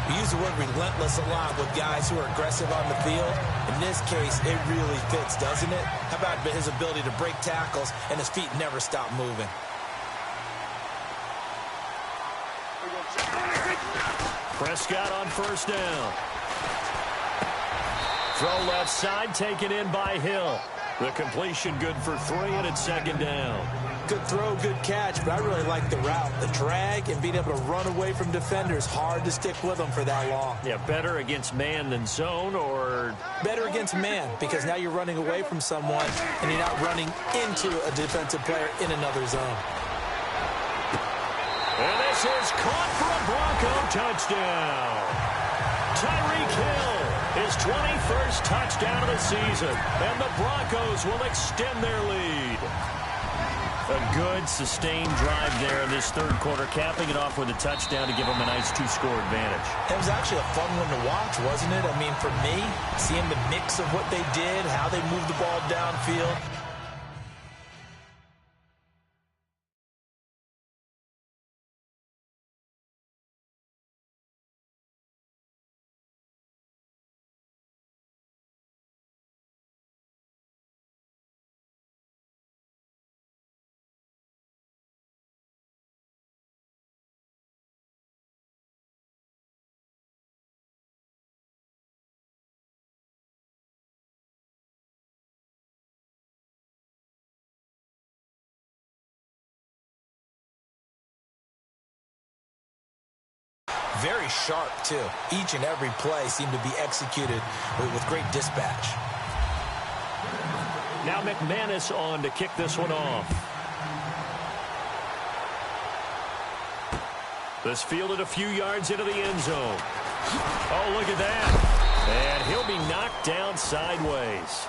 We use the word relentless a lot with guys who are aggressive on the field. In this case, it really fits, doesn't it? How about his ability to break tackles and his feet never stop moving? Prescott on first down. Throw left side, taken in by Hill. The completion good for 3, and it's 2nd down. Good throw, good catch, but I really like the route. The drag and being able to run away from defenders, hard to stick with them for that long. Yeah, better against man than zone, or? Better against man, because now you're running away from someone, and you're not running into a defensive player in another zone. And this is caught for a Bronco touchdown. Tyreek Hill, his 21st touchdown of the season, and the Broncos will extend their lead. A good, sustained drive there in this third quarter, capping it off with a touchdown to give them a nice 2-score advantage. It was actually a fun one to watch, wasn't it? I mean, for me, seeing the mix of what they did, how they moved the ball downfield. Very sharp, too. Each and every play seemed to be executed with great dispatch. Now McManus on to kick this one off. This fielded a few yards into the end zone. Oh, look at that. And he'll be knocked down sideways.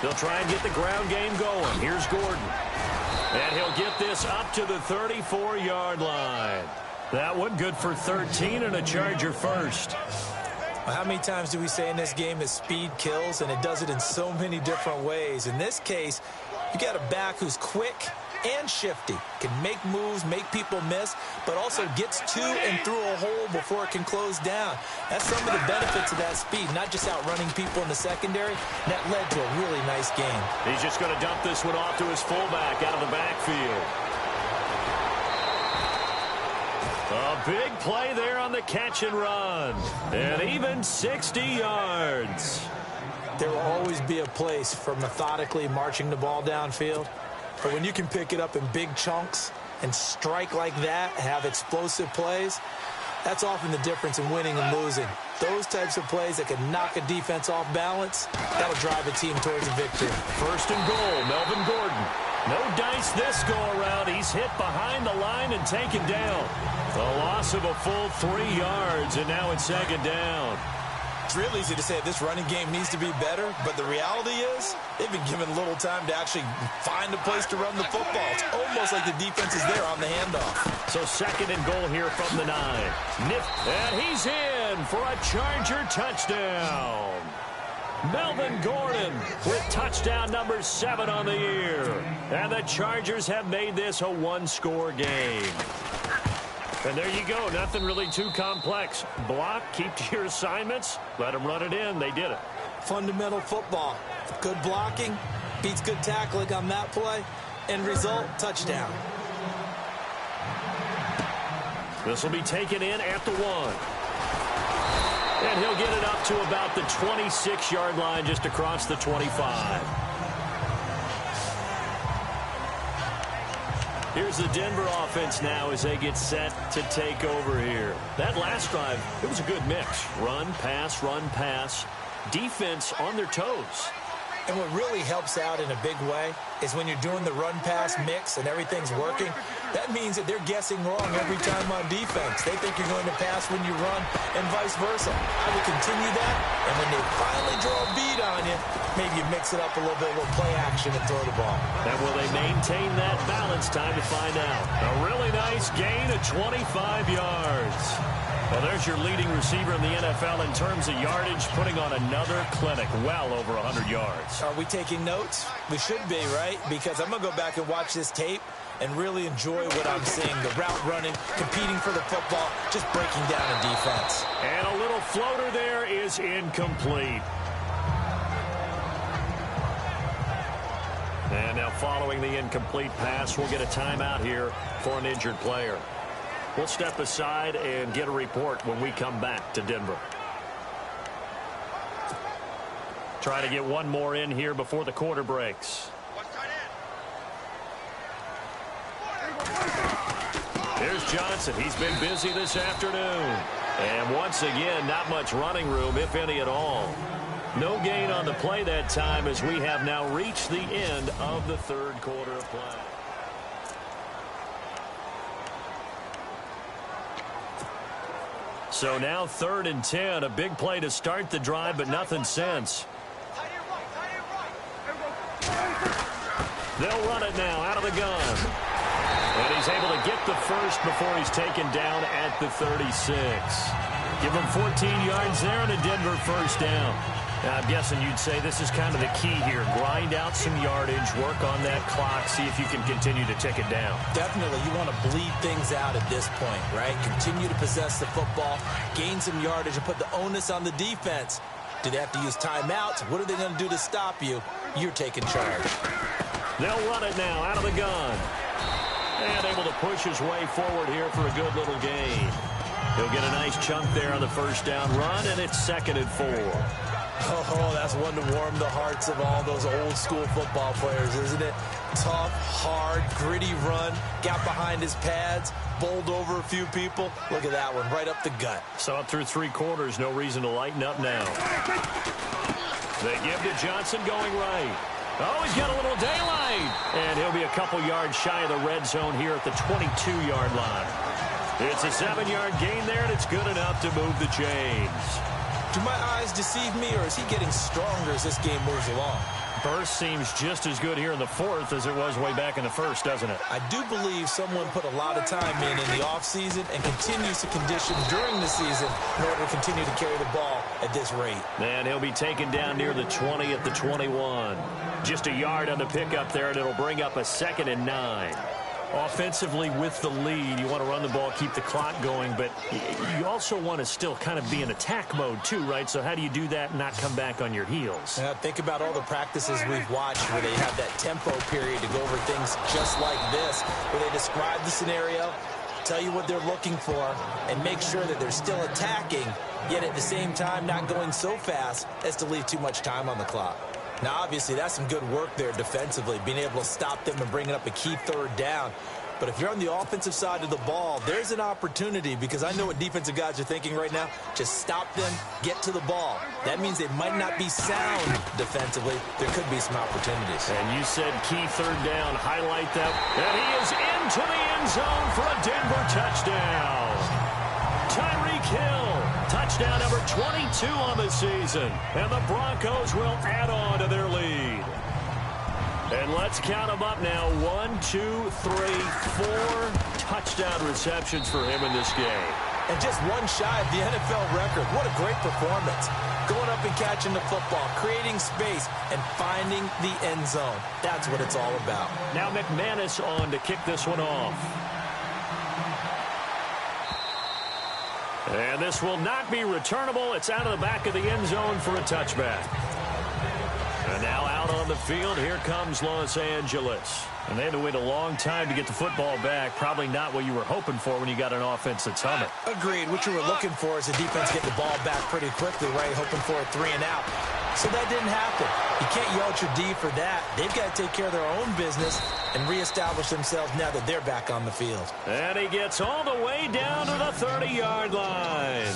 They'll try and get the ground game going. Here's Gordon. And he'll get this up to the 34-yard line. That one good for 13 and a Charger first. Well, how many times do we say in this game that speed kills, and it does it in so many different ways? In this case, you got a back who's quick and shifty, can make moves, make people miss, but also gets to and through a hole before it can close down. That's some of the benefits of that speed, not just outrunning people in the secondary. That led to a really nice game. He's just going to dump this one off to his fullback out of the backfield. A big play there on the catch and run. And even 60 yards. There will always be a place for methodically marching the ball downfield. But when you can pick it up in big chunks and strike like that, have explosive plays, that's often the difference in winning and losing. Those types of plays that can knock a defense off balance, that'll drive a team towards a victory. First and goal, Melvin Gordon. No dice this go-around. He's hit behind the line and taken down. A loss of a full 3 yards, and now it's second down. It's real easy to say this running game needs to be better, but the reality is they've been given little time to actually find a place to run the football. It's almost like the defense is there on the handoff. So second and goal here from the 9. And he's in for a Charger touchdown. Melvin Gordon with touchdown number 7 on the year. And the Chargers have made this a one-score game. And there you go. Nothing really too complex. Block, keep to your assignments, let them run it in. They did it. Fundamental football. Good blocking beats good tackling on that play. End result, touchdown. This will be taken in at the 1. And he'll get it up to about the 26-yard line, just across the 25. Here's the Denver offense now as they get set to take over here. That last drive, it was a good mix. Run, pass, defense on their toes. And what really helps out in a big way is when you're doing the run-pass mix and everything's working, that means that they're guessing wrong every time on defense. They think you're going to pass when you run and vice versa. I would continue that, and when they finally draw a bead on you, maybe you mix it up a little bit, a little play action and throw the ball. And will they maintain that balance? Time to find out. A really nice gain of 25 yards. Well, there's your leading receiver in the NFL in terms of yardage, putting on another clinic, well over 100 yards. Are we taking notes? We should be, right? Because I'm going to go back and watch this tape and really enjoy what I'm seeing. The route running, competing for the football, just breaking down a defense. And a little floater there is incomplete. And now following the incomplete pass, we'll get a timeout here for an injured player. We'll step aside and get a report when we come back to Denver. Try to get one more in here before the quarter breaks. Here's Johnson. He's been busy this afternoon. And once again, not much running room, if any at all. No gain on the play that time as we have now reached the end of the third quarter of play. So now 3rd and 10, a big play to start the drive, but nothing since. They'll run it now out of the gun. And he's able to get the first before he's taken down at the 36. Give him 14 yards there and a Denver first down. Now, I'm guessing you'd say this is kind of the key here. Grind out some yardage, work on that clock, see if you can continue to tick it down. Definitely. You want to bleed things out at this point, right? Continue to possess the football, gain some yardage, and put the onus on the defense. Do they have to use timeouts? What are they going to do to stop you? You're taking charge. They'll run it now out of the gun. And able to push his way forward here for a good little gain. He'll get a nice chunk there on the first down run, and it's 2nd and 4. Oh, that's one to warm the hearts of all those old-school football players, isn't it? Tough, hard, gritty run, got behind his pads, bowled over a few people. Look at that one, right up the gut. So up through 3 quarters, no reason to lighten up now. They give to Johnson going right. Oh, he's got a little daylight. And he'll be a couple yards shy of the red zone here at the 22-yard line. It's a 7-yard gain there, and it's good enough to move the chains. Do my eyes deceive me, or is he getting stronger as this game moves along? Burst seems just as good here in the 4th as it was way back in the 1st, doesn't it? I do believe someone put a lot of time in the offseason and continues to condition during the season in order to continue to carry the ball at this rate. And he'll be taken down near the 20 at the 21. Just a yard on the pickup there, and it'll bring up a 2nd and 9. Offensively with the lead, you want to run the ball, keep the clock going, but you also want to still kind of be in attack mode too, right? So how do you do that and not come back on your heels? Think about all the practices we've watched where they have that tempo period to go over things just like this, where they describe the scenario, tell you what they're looking for, and make sure that they're still attacking, yet at the same time not going so fast as to leave too much time on the clock. Now, obviously, that's some good work there defensively, being able to stop them and bringing up a key third down. But if you're on the offensive side of the ball, there's an opportunity, because I know what defensive guys are thinking right now. Just stop them, get to the ball. That means they might not be sound defensively. There could be some opportunities. And you said key third down. Highlight that. And he is into the end zone for a Denver touchdown. Tyreek Hill, touchdown number 22 on the season. And the Broncos will add on to their lead. And let's count them up now. 1, 2, 3, 4 touchdown receptions for him in this game. And just one shy of the NFL record. What a great performance. Going up and catching the football, creating space, and finding the end zone. That's what it's all about. Now McManus on to kick this one off. And this will not be returnable. It's out of the back of the end zone for a touchback. And now out on the field, here comes Los Angeles. And they had to wait a long time to get the football back. Probably not what you were hoping for when you got an offense that's humming. Agreed. What you were looking for is the defense get the ball back pretty quickly, right? Hoping for a 3 and out. So that didn't happen. You can't yell at your D for that. They've got to take care of their own business and reestablish themselves now that they're back on the field. And he gets all the way down to the 30-yard line.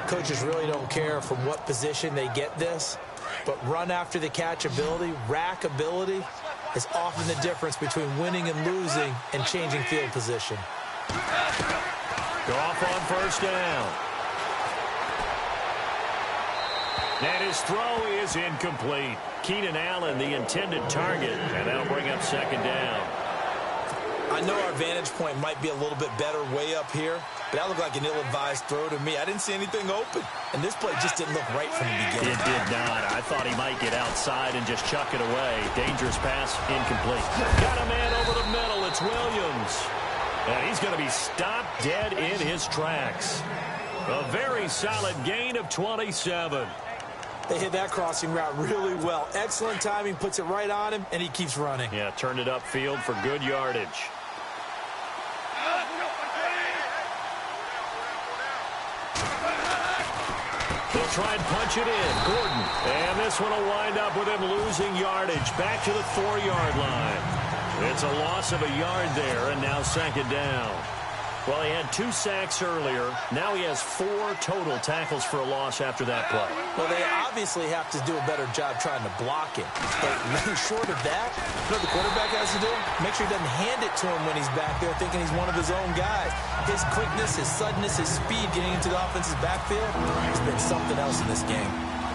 Coaches really don't care from what position they get this. But run after the catch ability, rack ability, is often the difference between winning and losing and changing field position. Goff on first down. And his throw is incomplete. Keenan Allen, the intended target, and that'll bring up second down. I know our vantage point might be a little bit better way up here, but that looked like an ill-advised throw to me. I didn't see anything open, and this play just didn't look right from the beginning. It did not. I thought he might get outside and just chuck it away. Dangerous pass, incomplete. Got a man over the middle. It's Williams. And he's going to be stopped dead in his tracks. A very solid gain of 27. They hit that crossing route really well. Excellent timing, puts it right on him, and he keeps running. Yeah, turned it upfield for good yardage. He'll try and punch it in. Gordon. And this one will wind up with him losing yardage. Back to the 4-yard line. It's a loss of a yard there, and now second down. Well, he had 2 sacks earlier. Now he has 4 total tackles for a loss after that play. Well, they obviously have to do a better job trying to block him. But short of that, you know what the quarterback has to do? Make sure he doesn't hand it to him when he's back there thinking he's one of his own guys. His quickness, his suddenness, his speed getting into the offense's backfield has been something else in this game.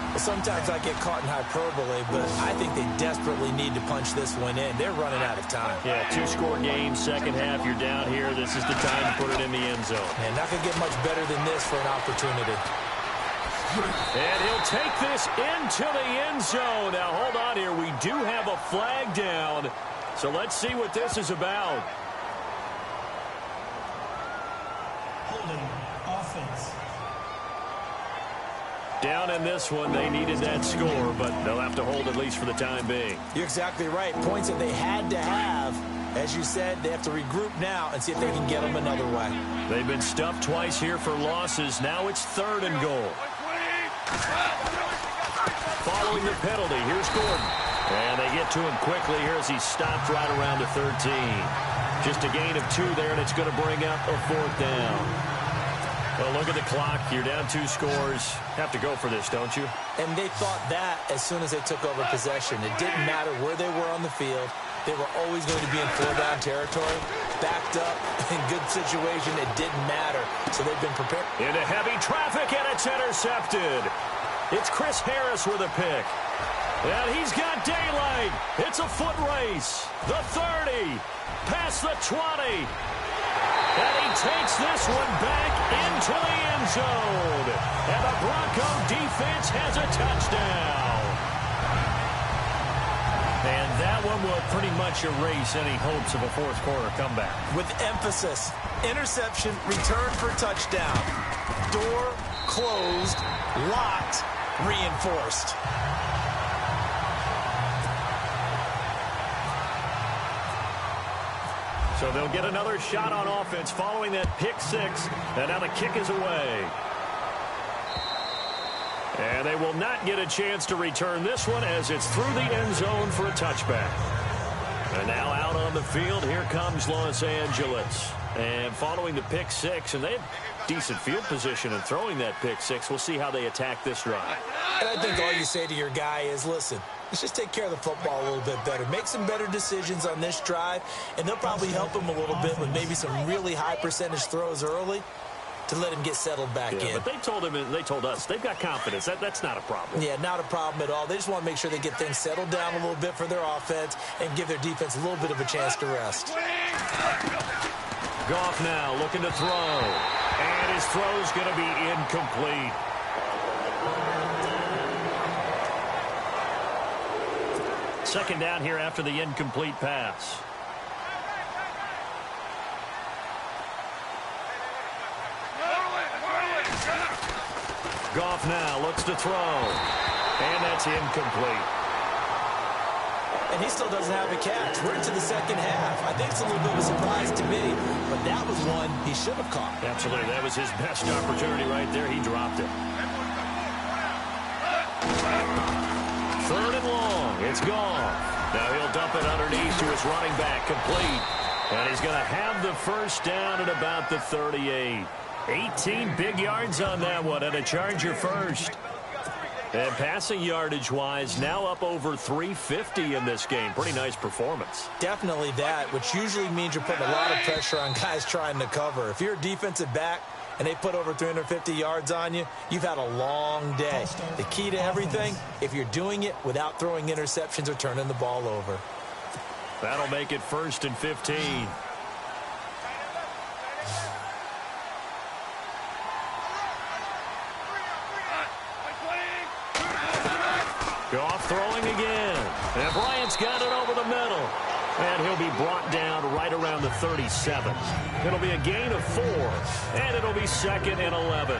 Well, sometimes I get caught in hyperbole, but I think they desperately need to punch this one in. They're running out of time. Yeah, 2-score game, second half, you're down here. This is the time to put it in the end zone. And not going to get much better than this for an opportunity. And he'll take this into the end zone. Now, hold on here. We do have a flag down. So let's see what this is about. Holding offense. Down in this one, they needed that score, but they'll have to hold at least for the time being. You're exactly right. Points that they had to have. As you said, they have to regroup now and see if they can get them another way. They've been stuffed twice here for losses. Now it's 3rd and goal. Following the penalty, here's Gordon. And they get to him quickly here as he's stopped right around the 13. Just a gain of 2 there, and it's going to bring up a 4th down. Well, look at the clock. You're down 2 scores. Have to go for this, don't you? And they thought that as soon as they took over possession. It didn't matter where they were on the field. They were always going to be in 4-down territory. Backed up, in good situation, it didn't matter. So they've been prepared. Into heavy traffic, and it's intercepted. It's Chris Harris with a pick. And he's got daylight. It's a foot race. The 30, past the 20. And he takes this one back into the end zone. And the Bronco defense has a touchdown. And that one will pretty much erase any hopes of a 4th quarter comeback. With emphasis, interception, return for touchdown. Door closed, locked, reinforced. So they'll get another shot on offense following that pick six. And now the kick is away. And they will not get a chance to return this one as it's through the end zone for a touchback. And now out on the field, here comes Los Angeles. And following the pick six, and they have decent field position in throwing that pick six. We'll see how they attack this drive. And I think all you say to your guy is, listen, let's just take care of the football a little bit better. Make some better decisions on this drive, and they'll probably help him a little bit with maybe some really high percentage throws early to let him get settled back in. But they told him, and they told us, they've got confidence. That's not a problem. Yeah, not a problem at all. They just want to make sure they get things settled down a little bit for their offense and give their defense a little bit of a chance to rest. Goff now looking to throw. And his throw's going to be incomplete. Second down here after the incomplete pass. Goff now looks to throw. And that's incomplete. And he still doesn't have a catch. We're into the second half. I think it's a little bit of a surprise to me, but that was one he should have caught. Absolutely. That was his best opportunity right there. He dropped it. Third and long. It's gone. Now he'll dump it underneath to his running back, complete. And he's going to have the first down at about the 38. 18 big yards on that one, and a Charger first. And passing yardage-wise, now up over 350 in this game. Pretty nice performance. Definitely that, which usually means you're putting a lot of pressure on guys trying to cover. If you're a defensive back and they put over 350 yards on you, you've had a long day. The key to everything, if you're doing it without throwing interceptions or turning the ball over. That'll make it 1st and 15. Goff throwing again. And Bryant's got it over the middle. And he'll be brought down right around the 37. It'll be a gain of 4. And it'll be 2nd and 11.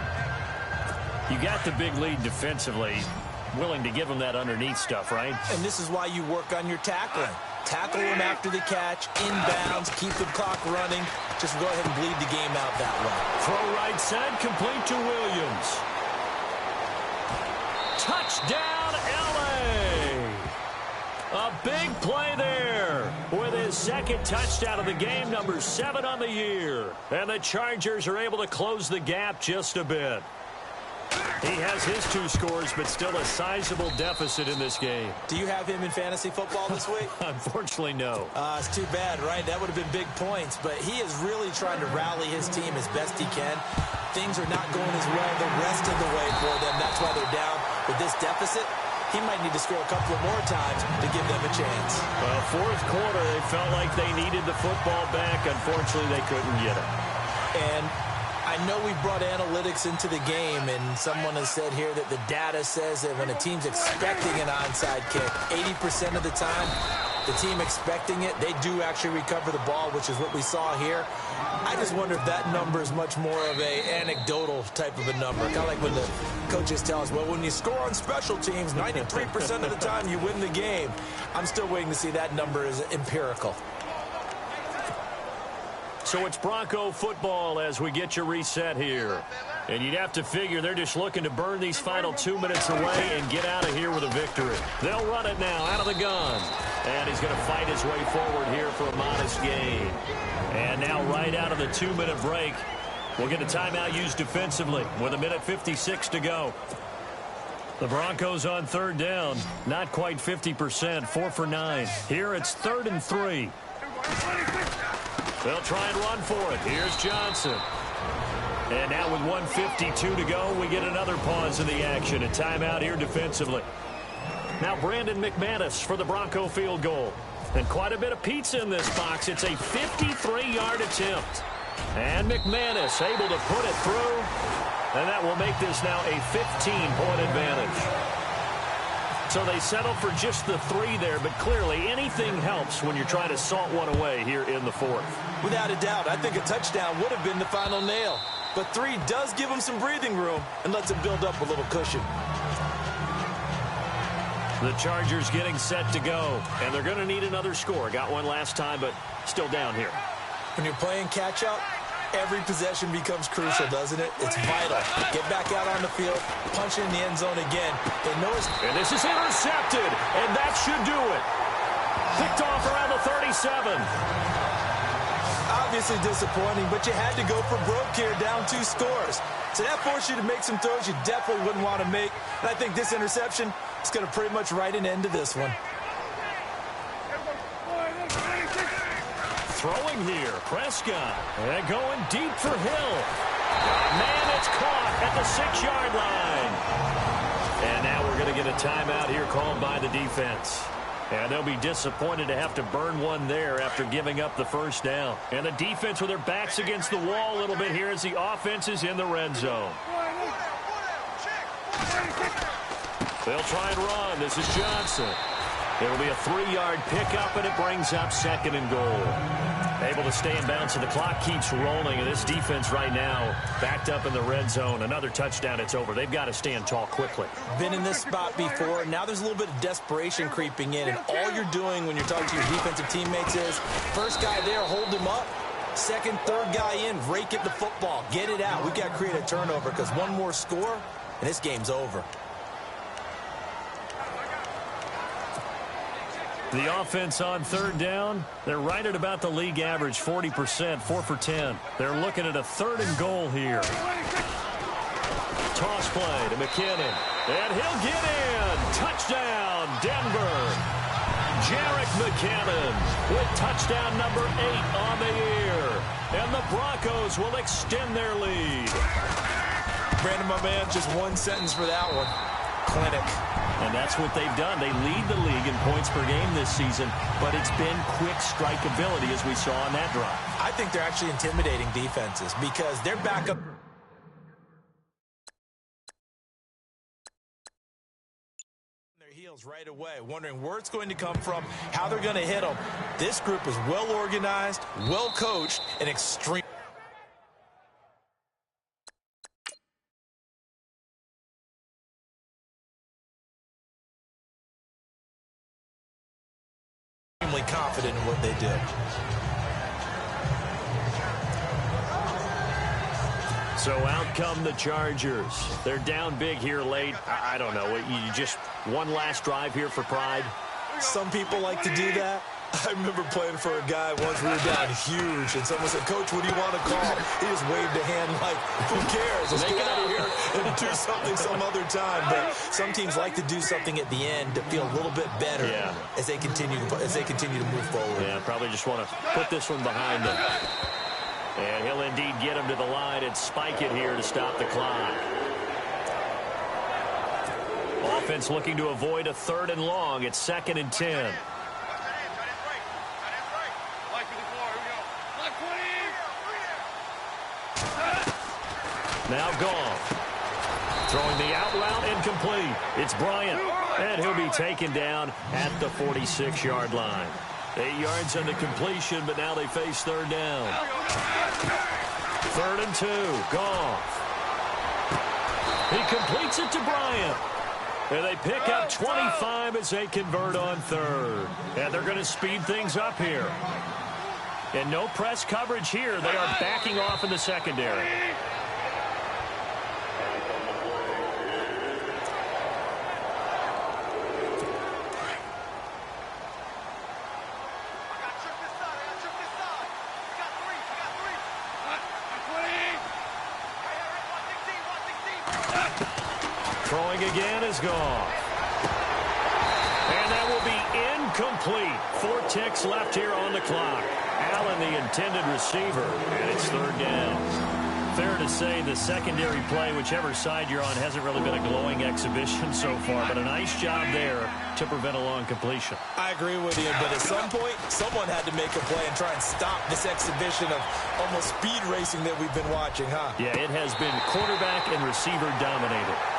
You got the big lead defensively. Willing to give him that underneath stuff, right? And this is why you work on your tackling. Tackle him after the catch, inbounds, keep the clock running. Just go ahead and bleed the game out that way. Throw right side, complete to Williams. Touchdown, L.A. A big play there with his 2nd touchdown of the game, number 7 on the year. And the Chargers are able to close the gap just a bit. He has his 2 scores, but still a sizable deficit in this game. Do you have him in fantasy football this week? Unfortunately, no. It's too bad, right? That would have been big points, but he is really trying to rally his team as best he can. Things are not going as well the rest of the way for them. That's why they're down with this deficit. He might need to score a couple of more times to give them a chance. Well, 4th quarter, they felt like they needed the football back. Unfortunately, they couldn't get it. And I know we brought analytics into the game, and someone has said here that the data says that when a team's expecting an onside kick, 80% of the time, the team expecting it, they do actually recover the ball, which is what we saw here. I just wonder if that number is much more of a anecdotal type of a number. Kind of like when the coaches tell us, well, when you score on special teams, 93% of the time you win the game. I'm still waiting to see that number is empirical. So it's Bronco football as we get you reset here. And you'd have to figure they're just looking to burn these final 2 minutes away and get out of here with a victory. They'll run it now out of the gun. And he's going to fight his way forward here for a modest gain. And now right out of the 2-minute break, we'll get a timeout used defensively with 1:56 to go. The Broncos on 3rd down. Not quite 50%, 4 for 9. Here it's 3rd and 3. They'll try and run for it. Here's Johnson. And now with 1:52 to go, we get another pause in the action. A timeout here defensively. Now Brandon McManus for the Bronco field goal. And quite a bit of pizza in this box. It's a 53-yard attempt. And McManus able to put it through. And that will make this now a 15-point advantage. So they settle for just the 3 there, but clearly anything helps when you're trying to salt one away here in the 4th. Without a doubt, I think a touchdown would have been the final nail. But 3 does give them some breathing room and lets them build up a little cushion. The Chargers getting set to go, and they're going to need another score. Got one last time, but still down here. When you're playing catch-up, every possession becomes crucial, doesn't it? It's vital. Get back out on the field, punch it in the end zone again. They know it's... And this is intercepted, and that should do it. Picked off around the 37. Obviously disappointing, but you had to go for broke here, down 2 scores. So that forced you to make some throws you definitely wouldn't want to make. And I think this interception is going to pretty much write an end to this one. Throwing here, Prescott. And going deep for Hill. Man, it's caught at the 6-yard line. And now we're going to get a timeout here called by the defense. And they'll be disappointed to have to burn one there after giving up the first down. And the defense with their backs against the wall a little bit here as the offense is in the red zone. They'll try and run. This is Johnson. It'll be a 3-yard pickup, and it brings up 2nd and goal. Able to stay in bounds, and the clock keeps rolling. And this defense right now backed up in the red zone. Another touchdown, it's over. They've got to stand tall quickly. Been in this spot before. Now there's a little bit of desperation creeping in, and all you're doing when you're talking to your defensive teammates is first guy there, hold him up. Second, third guy in, rake at the football. Get it out. We've got to create a turnover because one more score, and this game's over. The offense on 3rd down, they're right at about the league average, 40%, 4 for 10. They're looking at a 3rd and goal here. Toss play to McKinnon, and he'll get in. Touchdown, Denver. Jerick McKinnon with touchdown number 8 on the year. And the Broncos will extend their lead. Brandon, my man, just one sentence for that one. Clinic. And that's what they've done. They lead the league in points per game this season, but it's been quick strike ability as we saw on that drive. I think they're actually intimidating defenses because they're back up their heels right away, wondering where it's going to come from, how they're going to hit them. This group is well organized, well coached, and extremely confident in what they do. So out come the Chargers. They're down big here late. I don't know. You just one last drive here for pride? Some people like to do that. I remember playing for a guy once. We were down huge, and someone said, "Coach, what do you want to call?" He just waved a hand like, "Who cares? Let's get out of here and do something some other time." But some teams like to do something at the end to feel a little bit better as they continue to move forward. Yeah, probably just want to put this one behind them. And he'll indeed get him to the line and spike it here to stop the clock. Offense looking to avoid a 3rd and long. It's 2nd and 10. Now gone. Throwing the out route incomplete. It's Bryant. And he'll be taken down at the 46-yard line. 8 yards on the completion, but now they face 3rd down. 3rd and 2. Goff. He completes it to Bryant. And they pick up 25 as they convert on 3rd. And they're going to speed things up here. And no press coverage here. They are backing off in the secondary. Throwing again is gone. And that will be incomplete. 4 ticks left here on the clock. Allen, the intended receiver, and it's 3rd down. Fair to say the secondary play, whichever side you're on, hasn't really been a glowing exhibition so far, but a nice job there to prevent a long completion. I agree with you, but at some point, someone had to make a play and try and stop this exhibition of almost speed racing that we've been watching, huh? Yeah, it has been quarterback and receiver dominated.